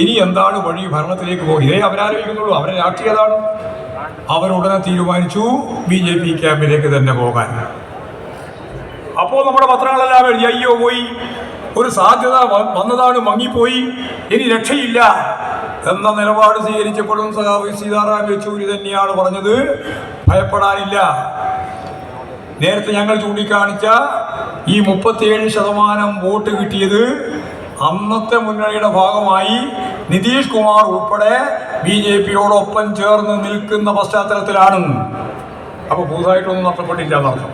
ഇനി എന്താണ് വഴി ഭരണത്തിലേക്ക് പോകും? ഇതേ അവരാലോചിക്കുന്നുള്ളൂ. അവരെ രാഷ്ട്രീയം അതാണ്. അവരുടനെ തീരുമാനിച്ചു BJP ക്യാമ്പിലേക്ക് തന്നെ പോകാൻ. അപ്പോൾ നമ്മുടെ പത്രങ്ങളെല്ലാം എഴുതി, അയ്യോ പോയി, ഒരു സാധ്യത വന്നതാണ്, മങ്ങിപ്പോയി, ഇനി രക്ഷയില്ല എന്ന നിലപാട് സ്വീകരിച്ചപ്പോഴും സഖാവ് സീതാറാം യെച്ചൂരി തന്നെയാണ് പറഞ്ഞത്, ഭയപ്പെടാനില്ല. നേരത്തെ ഞങ്ങൾ ചൂണ്ടിക്കാണിച്ച ഈ 37% വോട്ട് കിട്ടിയത് അന്നത്തെ മുന്നണിയുടെ ഭാഗമായി നിതീഷ് കുമാർ ഉൾപ്പെടെ BJPയോടൊപ്പം ചേർന്ന് നിൽക്കുന്ന പശ്ചാത്തലത്തിലാണ്. അപ്പോൾ പുതുതായിട്ടൊന്നും നഷ്ടപ്പെട്ടില്ല എന്നർത്ഥം.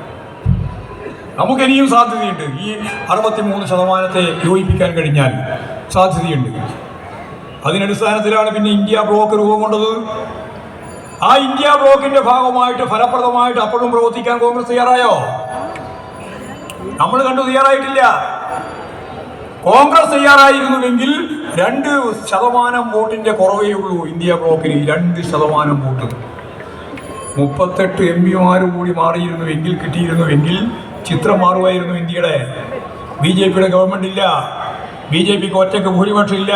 നമുക്കിനിയും സാധ്യതയുണ്ട്. ഈ 63% യോജിപ്പിക്കാൻ കഴിഞ്ഞാൽ സാധ്യതയുണ്ട്. അതിനടിസ്ഥാനത്തിലാണ് പിന്നെ ഇന്ത്യ ബ്ലോക്ക് രൂപം കൊണ്ടത്. ആ ഇന്ത്യ ബ്ലോക്കിന്റെ ഭാഗമായിട്ട് ഫലപ്രദമായിട്ട് അപ്പോഴും പ്രവർത്തിക്കാൻ കോൺഗ്രസ് തയ്യാറായോ? നമ്മൾ കണ്ടു തയ്യാറായിട്ടില്ല. കോൺഗ്രസ് തയ്യാറായിരുന്നുവെങ്കിൽ 2% വോട്ടിന്റെ കുറവേ ഉള്ളൂ ഇന്ത്യ ബ്ലോക്കിന്. 2% വോട്ട് 38 MP കൂടി മാറിയിരുന്നുവെങ്കിൽ, കിട്ടിയിരുന്നുവെങ്കിൽ ചിത്രം മാറുമായിരുന്നു ഇന്ത്യയുടെ. BJPയുടെ ഗവൺമെന്റ് ഇല്ല, BJPക്ക് ഒറ്റയ്ക്ക് ഭൂരിപക്ഷം ഇല്ല.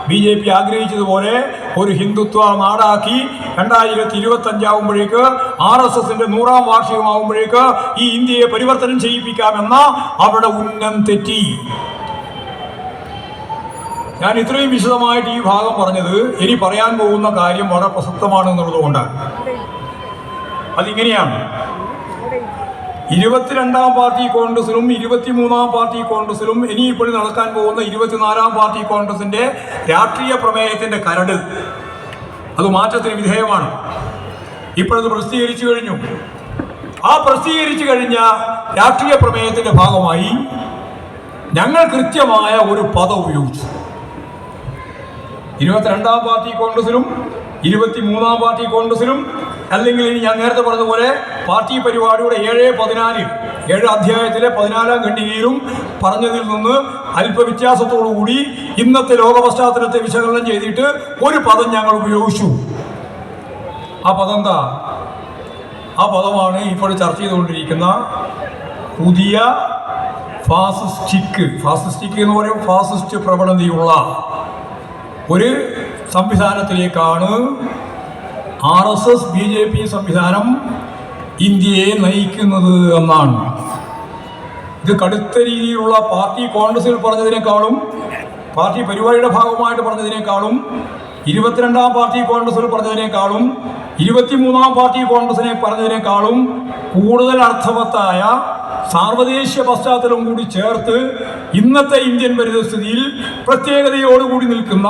BJP ആഗ്രഹിച്ചതുപോലെ ഒരു ഹിന്ദുത്വ നാടാക്കി 2025 ആകുമ്പോഴേക്ക് RSSന്റെ 100ാം വാർഷികമാകുമ്പോഴേക്ക് ഈ ഇന്ത്യയെ പരിവർത്തനം ചെയ്യിപ്പിക്കാമെന്ന അവിടെ ഉന്നം തെറ്റി. ഞാൻ ഇത്രയും വിശദമായിട്ട് ഈ ഭാഗം പറഞ്ഞത് ഇനി പറയാൻ പോകുന്ന കാര്യം വളരെ പ്രസക്തമാണ് എന്നുള്ളത് കൊണ്ടാണ്. അതിങ്ങനെയാണ്, 22ാം പാർട്ടി കോൺഗ്രസിലും 23ാം പാർട്ടി കോൺഗ്രസിലും ഇനിയിപ്പോൾ നടക്കാൻ പോകുന്ന 24ാം പാർട്ടി കോൺഗ്രസിന്റെ രാഷ്ട്രീയ പ്രമേയത്തിന്റെ കരട് അത് മാറ്റത്തിന് വിധേയമാണ്. ഇപ്പോഴത് പ്രസിദ്ധീകരിച്ചു കഴിഞ്ഞു. ആ പ്രസിദ്ധീകരിച്ചു കഴിഞ്ഞ രാഷ്ട്രീയ പ്രമേയത്തിന്റെ ഭാഗമായി ഞങ്ങൾ കൃത്യമായ ഒരു പദം ഉപയോഗിച്ചു. 22ാം പാർട്ടി കോൺഗ്രസിലും 23ാം പാർട്ടി കോൺഗ്രസിലും, അല്ലെങ്കിൽ ഇനി ഞാൻ നേരത്തെ പറഞ്ഞതുപോലെ പാർട്ടി പരിപാടിയുടെ 7 അധ്യായത്തിലെ 14ാം ഖണ്ഡികയിലും പറഞ്ഞതിൽ നിന്ന് അല്പവ്യത്യാസത്തോടുകൂടി ഇന്നത്തെ ലോക പശ്ചാത്തലത്തെ വിശകലനം ചെയ്തിട്ട് ഒരു പദം ഞങ്ങൾ ഉപയോഗിച്ചു. ആ പദം എന്താ? ആ പദമാണ് ഇപ്പോൾ ചർച്ച ചെയ്തുകൊണ്ടിരിക്കുന്ന പുതിയ ഫാസിസ്റ്റിക് എന്ന് പറയും, ഫാസിസ്റ്റ് പ്രവണതയുള്ള ഒരു സംവിധാനത്തിലേക്കാണ് RSS BJP സംവിധാനം ഇന്ത്യയെ നയിക്കുന്നത് എന്നാണ്. ഇത് കടുത്ത രീതിയിലുള്ള പാർട്ടി കോൺഗ്രസിൽ പറഞ്ഞതിനേക്കാളും, പാർട്ടി പരിപാടിയുടെ ഭാഗമായിട്ട് പറഞ്ഞതിനേക്കാളും, 22ാം പാർട്ടി കോൺഗ്രസിൽ പറഞ്ഞതിനേക്കാളും, 23ാം പാർട്ടി കോൺഗ്രസിനെ പറഞ്ഞതിനേക്കാളും കൂടുതൽ അർത്ഥവത്തായ സാർവദേശീയ പശ്ചാത്തലം കൂടി ചേർത്ത് ഇന്നത്തെ ഇന്ത്യൻ പരിതസ്ഥിതിയിൽ പ്രത്യേകതയോടുകൂടി നിൽക്കുന്ന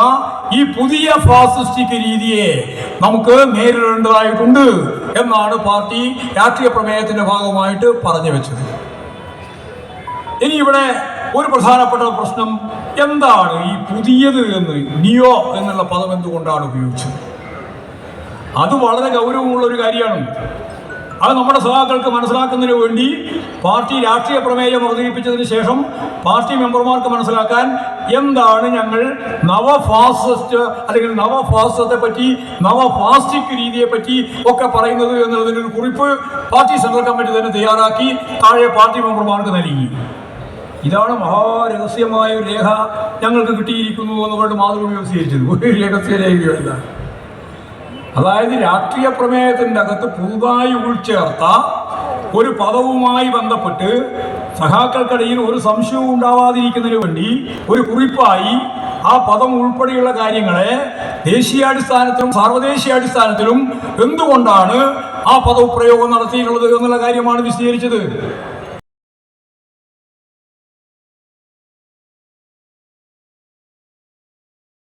ഈ പുതിയ ഫാസിസ്റ്റിക് രീതിയെ നമുക്ക് നേരിടേണ്ടതായിട്ടുണ്ട് എന്നാണ് പാർട്ടി രാഷ്ട്രീയ പ്രമേയത്തിന്റെ ഭാഗമായിട്ട് പറഞ്ഞു വെച്ചത്. ഇനി ഇവിടെ ഒരു പ്രധാനപ്പെട്ട പ്രശ്നം എന്താണ് ഈ പുതിയത് എന്ന്, നിയോ എന്നുള്ള പദം എന്തുകൊണ്ടാണ് ഉപയോഗിച്ചത്? അത് വളരെ ഗൗരവമുള്ള ഒരു കാര്യമാണ്. അത് നമ്മുടെ സഖാക്കൾക്ക് മനസ്സിലാക്കുന്നതിന് വേണ്ടി പാർട്ടി രാഷ്ട്രീയ പ്രമേയം അവതരിപ്പിച്ചതിന് ശേഷം പാർട്ടി മെമ്പർമാർക്ക് മനസ്സിലാക്കാൻ എന്താണ് ഞങ്ങൾ നവഫാസിസ്റ്റ് അല്ലെങ്കിൽ നവഫാസിസത്തെ പറ്റി, നവഫാസിസ്റ്റിക് രീതിയെ പറ്റി ഒക്കെ പറയുന്നത് എന്നുള്ളതിനൊരു കുറിപ്പ് പാർട്ടി സെൻട്രൽ കമ്മിറ്റി തന്നെ തയ്യാറാക്കി താഴെ പാർട്ടി മെമ്പർമാർക്ക് നൽകി. ഇതാണ് മഹാരഹസ്യമായ ഒരു രേഖ ഞങ്ങൾക്ക് കിട്ടിയിരിക്കുന്നു എന്നുകൊണ്ട് മാതൃഭൂമി സ്വീകരിച്ചത്. ഒരു രഹസ്യ രേഖയല്ല. അതായത് രാഷ്ട്രീയ പ്രമേയത്തിൻ്റെ അകത്ത് പുതുതായി ഉൾച്ചേർത്ത ഒരു പദവുമായി ബന്ധപ്പെട്ട് സഖാക്കൾക്കിടയിൽ ഒരു സംശയവും ഉണ്ടാവാതിരിക്കുന്നതിന് വേണ്ടി ഒരു കുറിപ്പായി ആ പദം ഉൾപ്പെടെയുള്ള കാര്യങ്ങളെ ദേശീയാടിസ്ഥാനത്തിലും സാർവദേശീയാടിസ്ഥാനത്തിലും എന്തുകൊണ്ടാണ് ആ പദപ്രയോഗം നടത്തിയിട്ടുള്ളത് എന്നുള്ള കാര്യമാണ് വിശദീകരിച്ചത്.